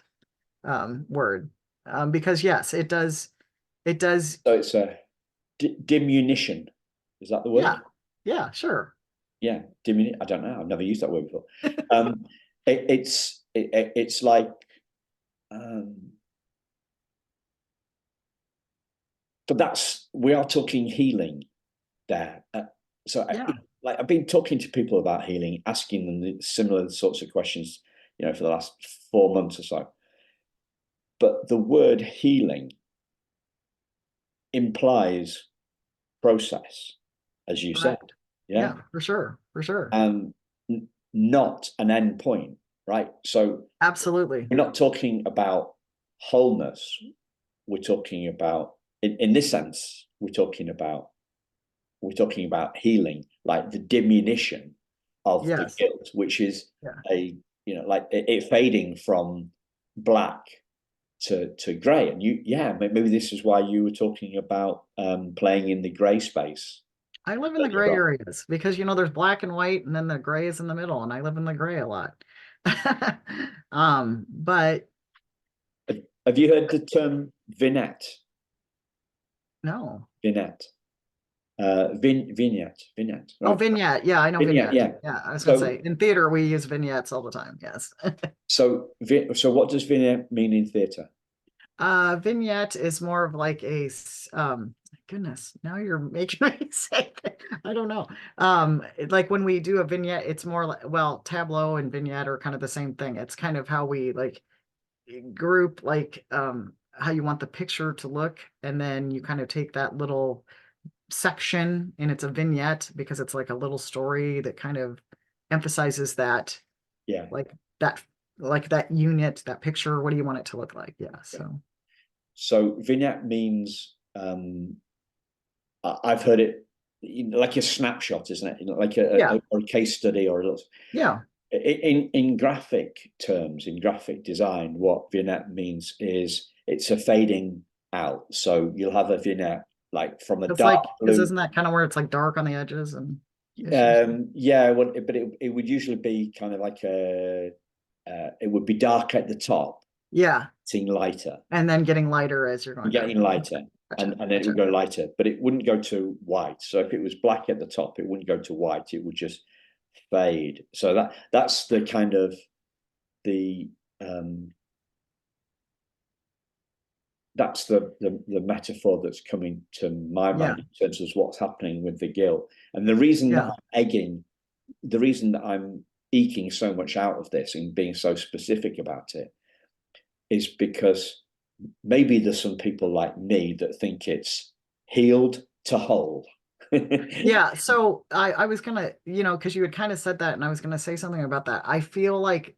word, because yes, it does. So it's a diminution. Is that the Yeah, word? yeah, sure. Yeah, diminu. I don't know. I've never used that word before. Um, it's like um, but we are talking healing there. So Yeah, like I've been talking to people about healing, asking them similar sorts of questions, for the last 4 months or so. But the word healing implies process, as you said. correct. Yeah. Yeah, for sure, for sure. And not an end point, right? So Absolutely. we're not talking about wholeness. We're talking about, in this sense, we're talking about healing, like the diminution of the Yes. guilt, which is Yeah. like it fading from black to grey. And maybe this is why you were talking about playing in the grey space I live in the earlier gray on. areas because there's black and white and then the gray is in the middle, and I live in the gray a lot. But Have you heard the term vignette? no. Vignette, vignette, Oh, right? vignette. Yeah, I know Vignette, vignette. yeah. Yeah, I was gonna So say in theater we use vignettes all the time. Yes. so what does vignette mean in theatre? Vignette is more of like goodness, now you're making me say that. I don't know. Like when we do a vignette, it's more like, well, tableau and vignette are kind of the same thing. It's kind of how we like group, like how you want the picture to look, and then you kind of take that little section and it's a vignette because it's like a little story that kind of emphasizes that, Yeah, like that that unit, that picture. What do you want it to look like? Yeah, yeah. so So vignette means I've heard it like a snapshot, isn't it? Like yeah, or a case study or a little. yeah, In graphic terms, in graphic design, what vignette means is it's a fading out. So you'll have a vignette like from a it's dark like, because blue. isn't that kind of where it's like dark on the edges and issues? Yeah, well, but it would usually be kind of like it would be dark at the top, Yeah, getting lighter, and then getting lighter as you're and going down. getting lighter, Gotcha, and then it would gotcha. go lighter, but it wouldn't go to white. So if it was black at the top, it wouldn't go to white. It would just fade. So that's the kind of the um, that's the metaphor that's coming to my Yeah, mind in terms of what's happening with the guilt. And the reason that yeah, the reason that I'm eking so much out of this and being so specific about it is because maybe there's some people like me that think it's healed to whole. Yeah, so I was gonna, because you had kind of said that, and I was gonna say something about that. I feel like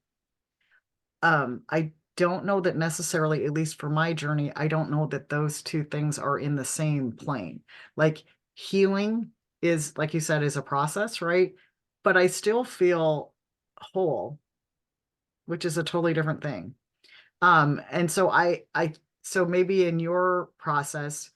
I don't know that necessarily, at least for my journey, I don't know that those two things are in the same plane. Like healing is, like you said, is a process, right? But I still feel whole, which is a totally different thing. And so so maybe in your process,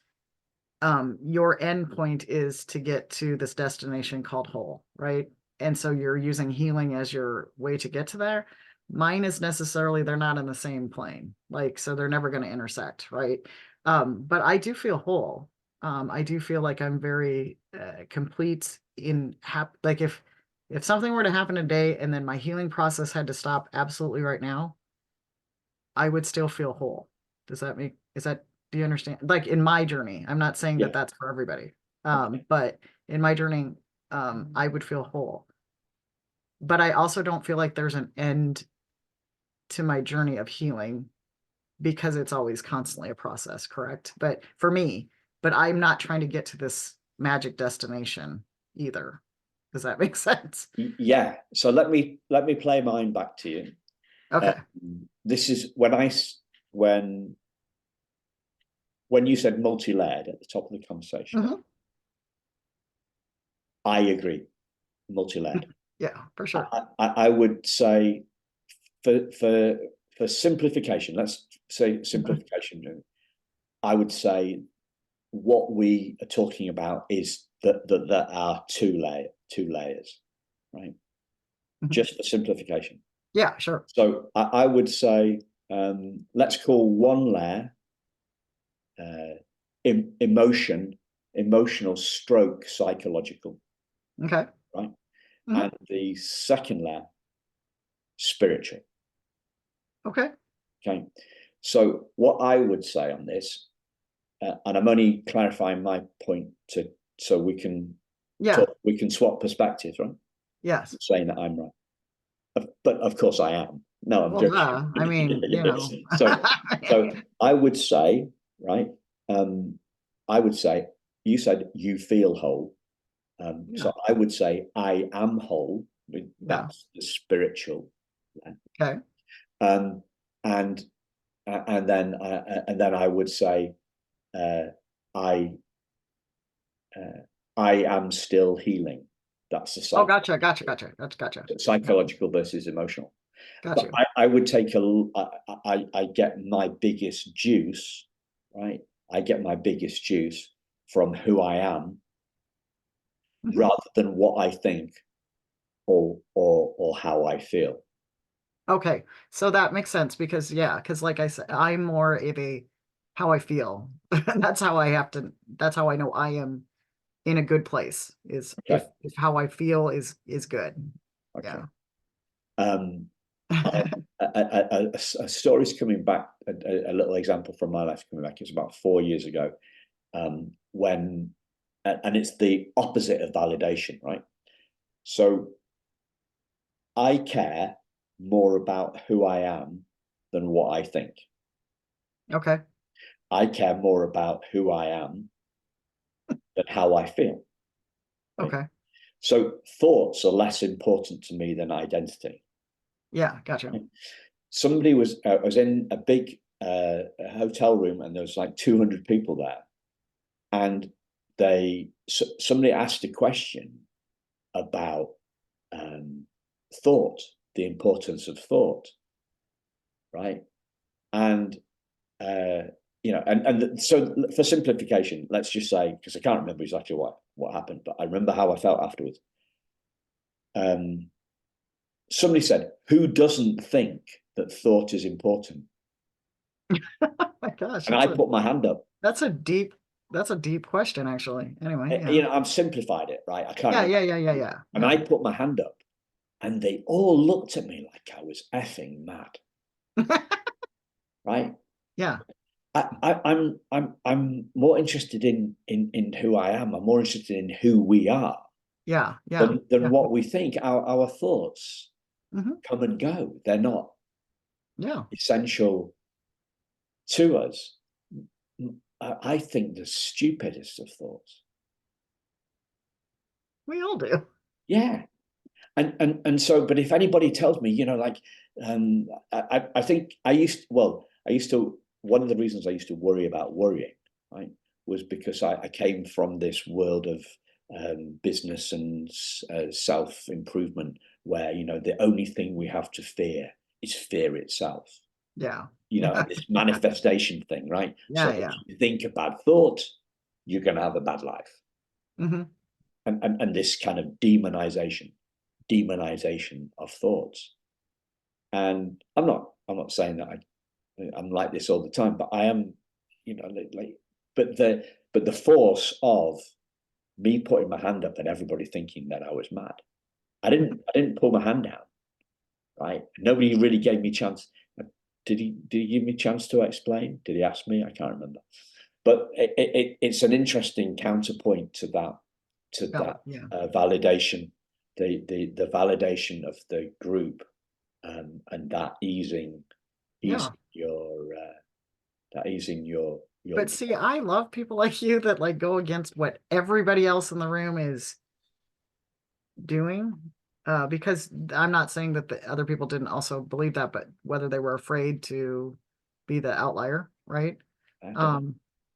your end point is to get to this destination called whole, right? And so you're using healing as your way to get to there. Mine is necessarily, they're not in the same plane, like, so they're never going to intersect, right? But I do feel whole. I do feel like I'm very complete like if something were to happen today and then my healing process had to stop absolutely right now, I would still feel whole. Do you understand? Like in my journey, I'm not saying Yeah. that that's for everybody. Okay. But in my journey, I would feel whole. But I also don't feel like there's an end to my journey of healing because it's always constantly a process, correct? But for me, but I'm not trying to get to this magic destination either. Does that make sense? Yeah. So let me play mine back to you. Okay. This is when you said multi-layered at the top of the conversation. Mhm. I agree, multi-layered. Yeah, for sure. I would say for simplification, let's say simplification. I would say what we are talking about is that there are two layers, right? Mhm. Just for simplification. Yeah, sure. So I would say let's call one layer emotional stroke psychological, Okay. right? Mhm. And the second layer spiritual. Okay. Okay. So what I would say on this, and I'm only clarifying my point so we can Yeah. swap perspectives, right? Yes. I'm saying that I'm right, but of course I am. No, I'm Well, joking. I mean, So I would say, right? I would say you said you feel whole. Yeah. So I would say I am whole. Yeah. That's the spiritual. Okay. Um, and and then I would say uh, I I am still healing. That's the Oh, gotcha. Yeah. psychological versus emotional. But Gotcha. I would take I get my biggest juice, right? I get my biggest juice from who I am Mhm. rather than what I think or how I feel. Okay. So that makes sense because yeah, because like I said, I'm more of a how I feel. That's how I know I am in a good place is Okay. if how I feel is good. Okay. Yeah. Um, a story's coming back. A little example from my life coming back. It was about 4 years ago. When and it's the opposite of validation, right? So I care more about who I am than what I think. Okay. I care more about who I am than how I feel. Right? Okay. So thoughts are less important to me than identity. Yeah, gotcha. Somebody I was in a big hotel room and there was like 200 people there, and somebody asked a question about thought, the importance of thought, right? And so for simplification, let's just say, because I can't remember exactly what happened, but I remember how I felt afterwards. Somebody said, "Who doesn't think that thought is important?" Oh my gosh, And I put my hand up. that's a deep question actually. Anyway, yeah. I've simplified it, right? I can't Yeah, remember. And yeah. I put my hand up, and they all looked at me like I was effing mad, right? Yeah. I'm more interested in who I am. I'm more interested in who we are Yeah. than what we think. Our thoughts Hmm. come and go. They're not Yeah. essential to us. I think the stupidest of thoughts We all do. Yeah. And so, but if anybody tells me, like, I think I used to, one of the reasons I used to worry about worrying, right, was because I came from this world of business and self-improvement where, the only thing we have to fear is fear itself, Yeah. and this manifestation thing, right? So Yeah, if yeah. you think a bad thought, you're going to have a bad life. Hmm. And this kind of demonization of thoughts. And I'm not saying that I'm like this all the time, but I am, but the force of me putting my hand up and everybody thinking that I was mad. I didn't pull my hand down, right? Nobody really gave me a chance. Did he give me a chance to explain? Did he ask me? I can't remember. But it's an interesting counterpoint to that Yeah. validation, the validation of the group, and that easing Yeah. your But see, I love people like you that like go against what everybody else in the room is doing. Because I'm not saying that the other people didn't also believe that, but whether they were afraid to be the outlier, right?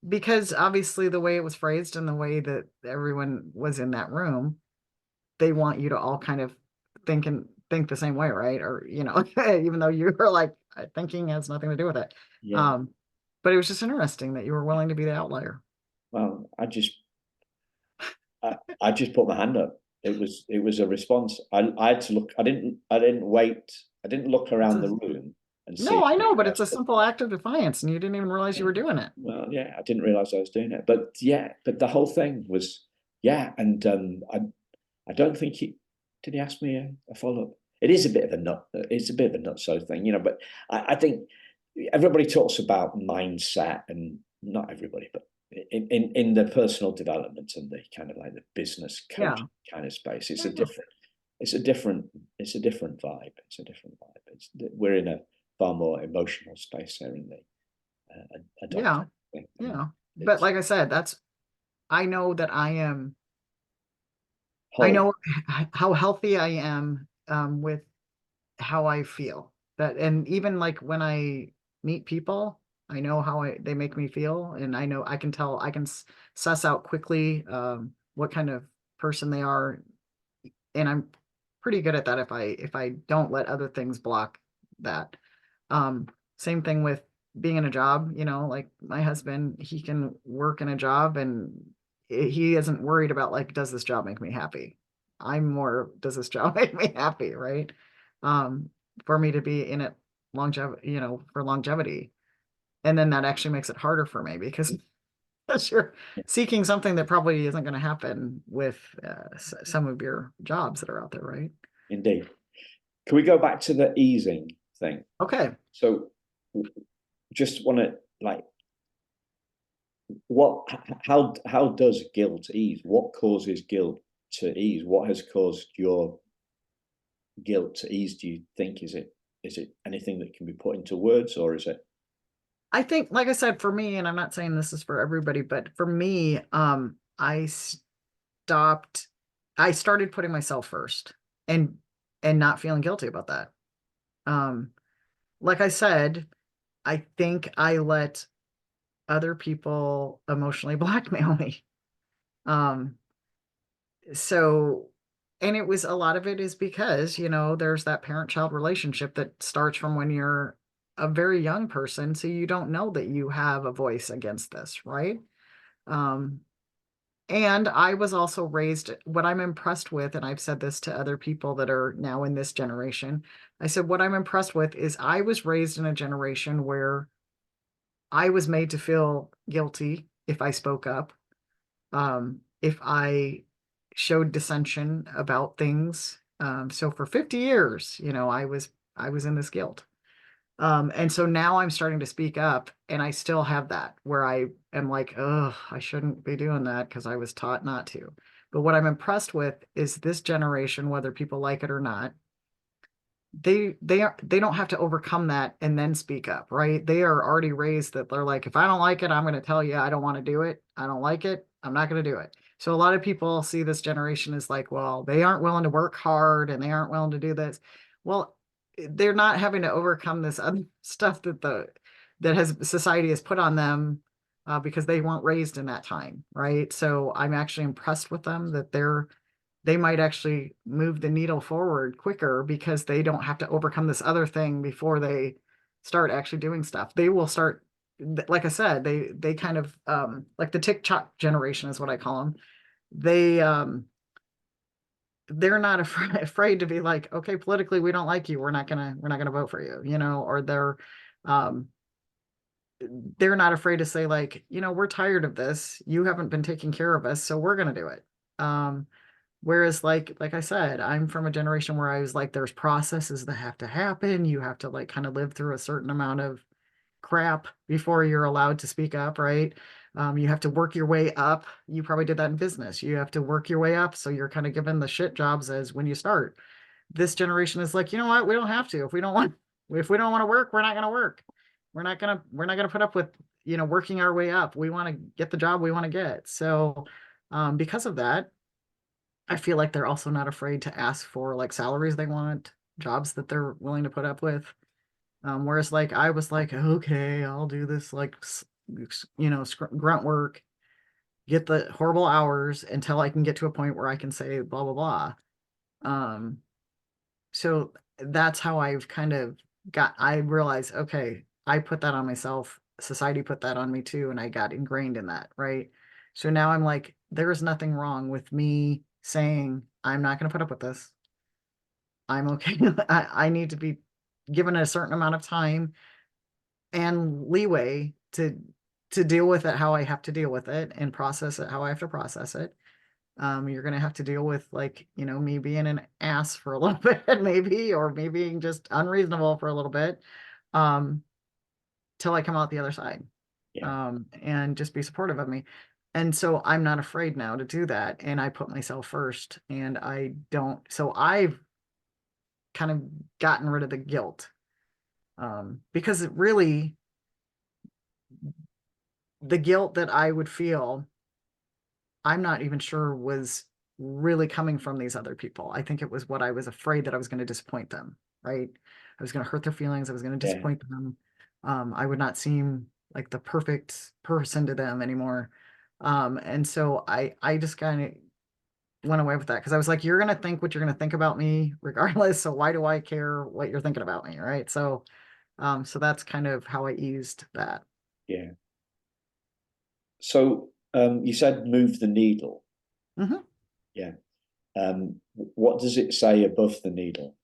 Because obviously the way it was phrased and the way that everyone was in that room, they want you to all kind of think the same way, right? Or, even though you were like, thinking has nothing to do with it. Yeah. But it was just interesting that you were willing to be the outlier. Well, I just put my hand up. It was a response. I had to look. I didn't wait. I didn't look around the room and see. No, I know, but it's a simple act of defiance, and you didn't even realize you were doing it. Well, yeah, I didn't realize I was doing it, but the whole thing was, and I don't think did he ask me a follow up. It is a bit of a nut. It's a bit of a nutso thing, but I think everybody talks about mindset, and not everybody, but in the personal development and the kind of like the business coaching kind of space, it's a different vibe. It's a different vibe. We're in a far more emotional space there in the adoption thing. But like I said, I know that Whole. I know how healthy I am with how I feel. That, and even like when I meet people, I know how they make me feel, and I know I can suss out quickly what kind of person they are, and I'm pretty good at that if I don't let other things block that. Same thing with being in a job, like my husband, he can work in a job and he isn't worried about like, does this job make me happy? I'm more, does this job make me happy, right? For me to be in it for longevity. And then that actually makes it harder for me because you're seeking something that probably isn't going to happen with some of your jobs that are out there, right? Indeed. Can we go back to the easing thing? Okay. So just want to like, how does guilt ease? What causes guilt to ease? What has caused your guilt to ease, do you think? Is it anything that can be put into words, or is it? I think, like I said, for me, and I'm not saying this is for everybody, but for me, I started putting myself first and not feeling guilty about that. Like I said, I think I let other people emotionally blackmail me. So, and it was, a lot of it is because, there's that parent-child relationship that starts from when you're a very young person, so you don't know that you have a voice against this, right? And I was also raised, what I'm impressed with, and I've said this to other people that are now in this generation, I said, what I'm impressed with is I was raised in a generation where I was made to feel guilty if I spoke up, if I showed dissension about things. So for 50 years, I was in this guilt. And so now I'm starting to speak up, and I still have that where I am like, oh, I shouldn't be doing that because I was taught not to. But what I'm impressed with is this generation, whether people like it or not, they don't have to overcome that and then speak up, right? They are already raised that they're like, if I don't like it, I'm going to tell you I don't want to do it. I don't like it. I'm not going to do it. So a lot of people see this generation as like, well, they aren't willing to work hard and they aren't willing to do this. Well, they're not having to overcome this other stuff that has society has put on them because they weren't raised in that time, right? So I'm actually impressed with them that they might actually move the needle forward quicker because they don't have to overcome this other thing before they start actually doing stuff. They will start, like I said, they kind of like the TikTok generation is what I call them. They they're not afraid to be like, okay, politically we don't like you, we're not gonna vote for you, or um they're not afraid to say like, we're tired of this, you haven't been taking care of us, so we're gonna do it. Whereas like I said, I'm from a generation where I was like, there's processes that have to happen. You have to like kind of live through a certain amount of crap before you're allowed to speak up, right? You have to work your way up. You probably did that in business. You have to work your way up. So you're kind of given the shit jobs as when you start. This generation is like, you know what? We don't have to. If we don't want to work, we're not going to work. We're not going to put up with, working our way up. We want to get the job we want to get. So, because of that, I feel like they're also not afraid to ask for like salaries they want, jobs that they're willing to put up with. Whereas like I was like, okay, I'll do this like grunt work, get the horrible hours until I can get to a point where I can say blah blah blah. Um, so that's how I've kind of I realized, okay, I put that on myself. Society put that on me too, and I got ingrained in that, right? So now I'm like, there is nothing wrong with me saying I'm not going to put up with this. I'm okay. I need to be given a certain amount of time and leeway to deal with it how I have to deal with it and process it how I have to process it. You're gonna have to deal with like, me being an ass for a little bit, maybe, or me being just unreasonable for a little bit, um, till I come out the other side. Yeah. And just be supportive of me. And so I'm not afraid now to do that. And I put myself first and I don't, so I've kind of gotten rid of the guilt. Because it really, the guilt that I would feel, I'm not even sure was really coming from these other people. I think it was what I was afraid that I was going to disappoint them, right? I was going to hurt their feelings. I was going to Yeah. disappoint them. I would not seem like the perfect person to them anymore. And so I just kind of went away with that because I was like, you're going to think what you're going to think about me regardless. So why do I care what you're thinking about me, right? So that's kind of how I eased that. Yeah. So you said move the needle. Mhm. Yeah. What does it say above the needle?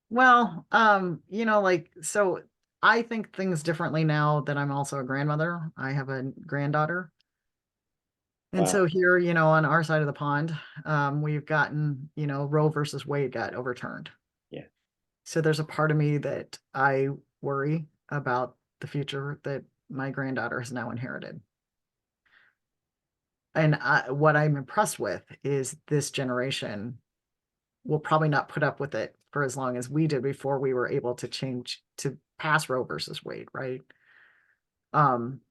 Well, like, so I think things differently now that I'm also a grandmother. I have a granddaughter. And Wow. so here, on our side of the pond, we've gotten, Roe versus Wade got overturned. Yeah. So there's a part of me that I worry about the future that my granddaughter has now inherited. And what I'm impressed with is this generation will probably not put up with it for as long as we did before we were able to change to pass Roe versus Wade, right? Um,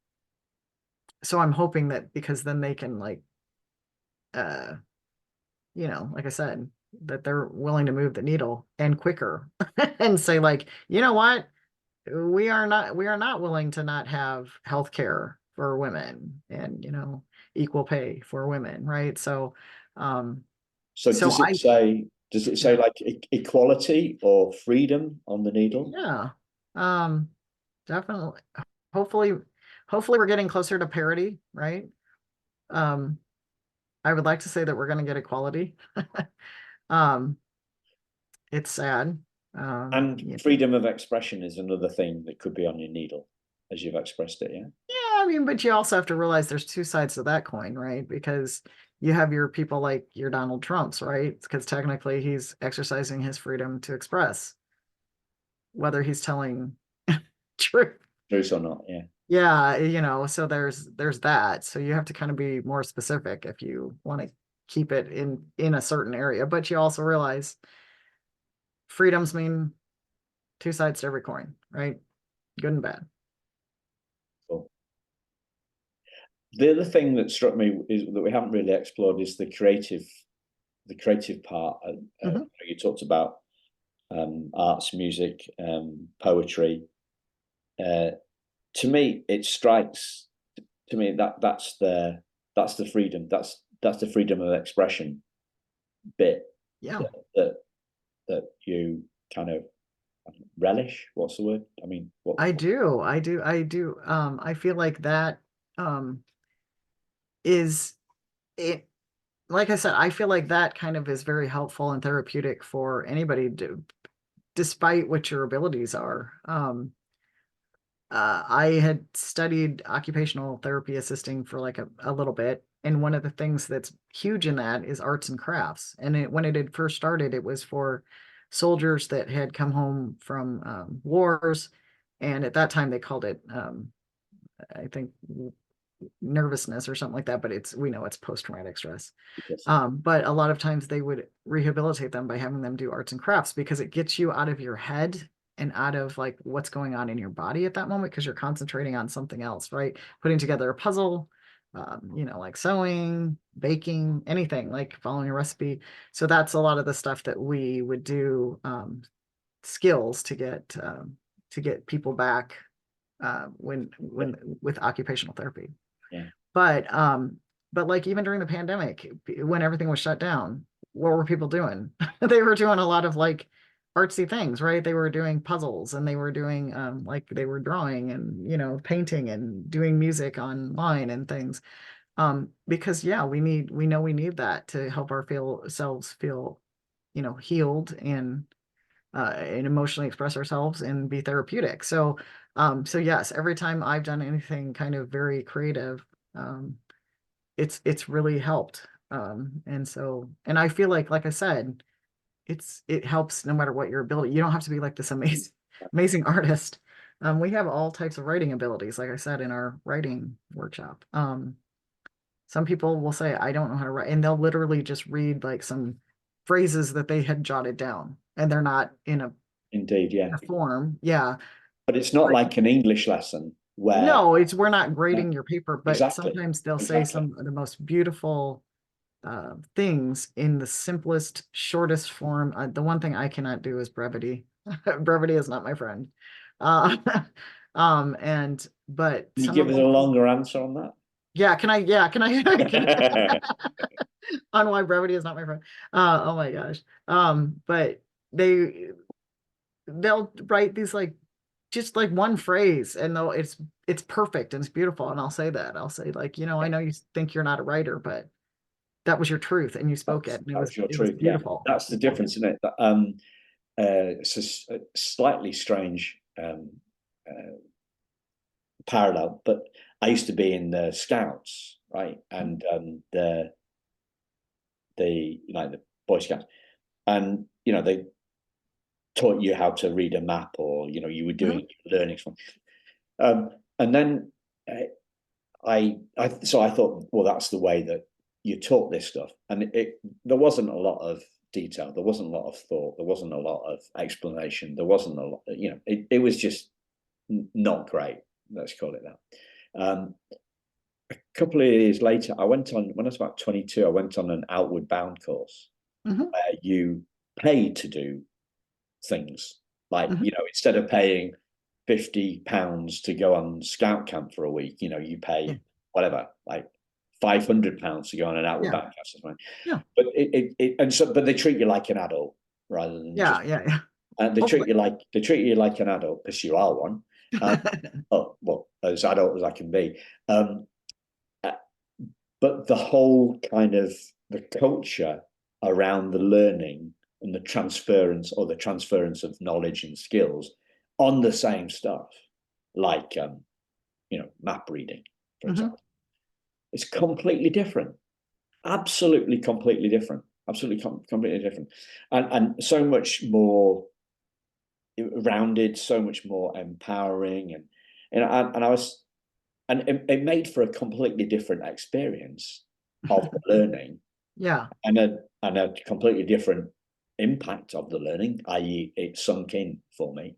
so I'm hoping that because then they can like uh, like I said, that they're willing to move the needle and quicker and say like, you know what? We are not willing to not have health care for women and equal pay for women, right? Um So so I does it say yeah. like equality or freedom on the needle? Yeah. Um, definitely. Hopefully, hopefully we're getting closer to parity, right? Um, I would like to say that we're going to get equality. Um, it's sad. And Yeah. freedom of expression is another thing that could be on your needle, as you've expressed it. Yeah. Yeah, I mean, but you also have to realize there's two sides to that coin, right? Because you have your people like your Donald Trumps, right? Because technically he's exercising his freedom to express, whether he's telling truth. Truth or not? Yeah. Yeah, so there's that. So you have to kind of be more specific if you want to keep it in a certain area. But you also realize freedoms mean two sides to every coin, right? Good and bad. Cool. The other thing that struck me is that we haven't really explored is the creative part. You talked about arts, music, poetry. To me, it strikes to me that that's the freedom. That's the freedom of expression bit. Yeah. That you kind of relish. What's the word? I mean, I do. I feel like that is it. Like I said, I feel like that kind of is very helpful and therapeutic for anybody to, despite what your abilities are. I had studied occupational therapy assisting for like a little bit. And one of the things that's huge in that is arts and crafts. And when it had first started, it was for soldiers that had come home from wars. And at that time, they called it, I think, nervousness or something like that. But we know it's post-traumatic stress. yes. But a lot of times they would rehabilitate them by having them do arts and crafts because it gets you out of your head and out of like what's going on in your body at that moment because you're concentrating on something else, right? Putting together a puzzle, like sewing, baking, anything, like following a recipe. So that's a lot of the stuff that we would do, skills to get people back when with occupational therapy. Yeah. But like even during the pandemic, when everything was shut down, what were people doing? They were doing a lot of like artsy things, right? They were doing puzzles and they were doing like they were drawing and painting and doing music online and things. Because yeah, we know we need that to help our selves feel healed and emotionally express ourselves and be therapeutic. So yes, every time I've done anything kind of very creative, it's really helped. And I feel like I said, it helps no matter what your ability. You don't have to be like this amazing artist. We have all types of writing abilities, like I said in our writing workshop. Some people will say, I don't know how to write, and they'll literally just read like some phrases that they had jotted down, and they're not in a form. Yeah. But it's not like an English lesson where no, we're not grading your paper, but exactly. sometimes they'll say some of the most beautiful things in the simplest, shortest form. The one thing I cannot do is brevity. Brevity is not my friend. But can you give us a longer answer on that? Yeah, can I on why brevity is not my friend. Oh my gosh. But they'll write these like just like one phrase and though it's perfect and it's beautiful. And I'll say like, I know you think you're not a writer, but that was your truth and you spoke it. And it was beautiful. Yeah. That's the difference, isn't it? It's a slightly strange parallel, but I used to be in the Scouts, right? And the Boy Scouts, and they taught you how to read a map, or you were doing learning from. And then I thought, well, that's the way that you taught this stuff, and there wasn't a lot of detail, there wasn't a lot of thought, there wasn't a lot of explanation, there wasn't a lot. It was just not great. Let's call it that. A couple of years later, when I was about 22, I went on an outward bound course where you paid to do things like instead of paying £50 to go on scout camp for a week, you pay whatever, like £500 to go on an outward bound camp. Yeah. But but they treat you like an adult rather than and they treat you like an adult because you are one. As adult as I can be. But the whole kind of the culture around the learning and the transference of knowledge and skills on the same stuff, like map reading, for example, it's completely different. Absolutely, completely different. Absolutely, completely different, and so much more rounded, so much more empowering, and it made for a completely different experience of the learning, and a completely different impact of the learning, i.e., it sunk in for me,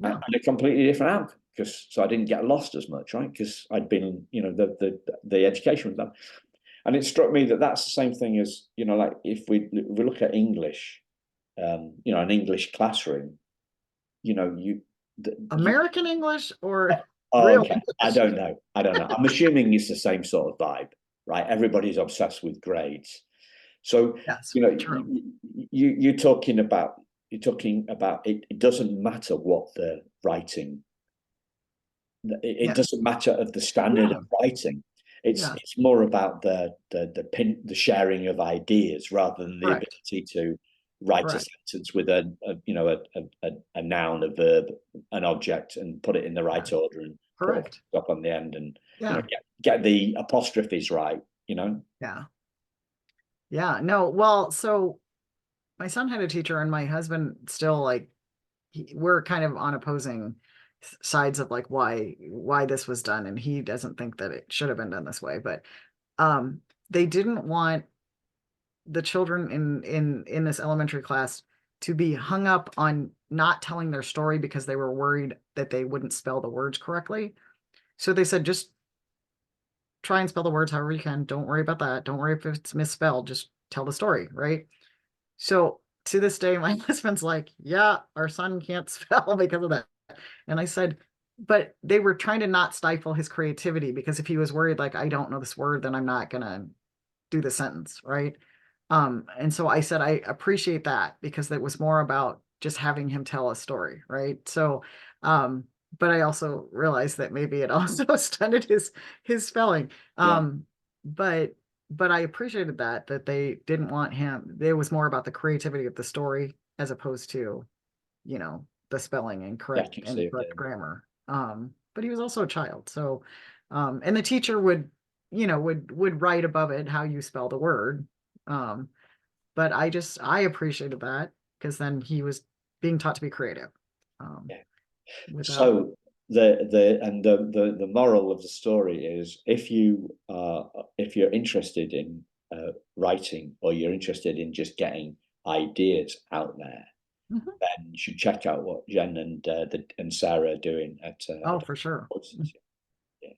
and a completely different outcome. because so I didn't get lost as much, right? Because I'd been, you know, the education was done. And it struck me that that's the same thing as, you know, like if we look at English, you know, an English classroom, you know, American English or oh, real okay. English? I don't know. I'm assuming it's the same sort of vibe, right? Everybody's obsessed with grades. So, Yes, you know, true. you're talking about it. It doesn't matter what the writing. It Yeah, doesn't matter of the standard yeah, of writing. It's yeah, more about the sharing of ideas rather than the correct, ability to write a correct. sentence with a noun, a verb, an object, and put it in the Yeah, right order and put a correct. stop on the end, and you know, Yeah, get the apostrophes right. You know. yeah, yeah. No, well, so my son had a teacher, and my husband still like we're kind of on opposing sides of like why this was done, and he doesn't think that it should have been done this way. But they didn't want the children in this elementary class to be hung up on not telling their story because they were worried that they wouldn't spell the words correctly. So they said, just try and spell the words however you can. Don't worry about that. Don't worry if it's misspelled. Just tell the story, right? So to this day, my husband's like, yeah, our son can't spell because of that. And I said, but they were trying to not stifle his creativity, because if he was worried, like, I don't know this word, then I'm not going to do the sentence, right? And so I said, I appreciate that, because that was more about just having him tell a story, right? So, but I also realized that maybe it also stunted his spelling. Yeah. But I appreciated that they didn't want him. It was more about the creativity of the story as opposed to, you know, the spelling and correct grammar. But he was also a child, so and the teacher would, you know, would write above it how you spell the word. But I appreciated that, because then he was being taught to be creative. Yeah. Without So the moral of the story is, if you're interested in writing, or you're interested in just getting ideas out there, Mhm. then you should check out what Jen and Sarah are doing at Oh, for sure. Yeah.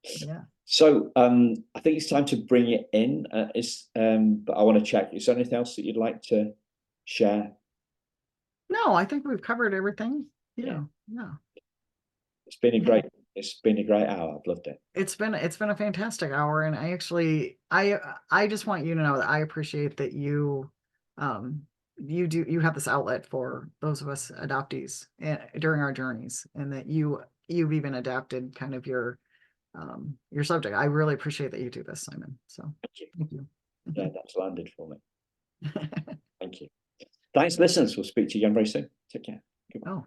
Yeah. So I think it's time to bring it in. But I want to check. Is there anything else that you'd like to share? No, I think we've covered everything. Yeah. Yeah. Yeah. It's been a great hour. I've loved it. It's been a fantastic hour, and I just want you to know that I appreciate that um you have this outlet for those of us adoptees during our journeys, and that you've even adapted kind of your subject. I really appreciate that you do this, Simon. So Thank you. thank you. Yeah, that's landed for me. Thank you. Thanks, listeners. We'll speak to you again very soon. Take care. Goodbye. Oh.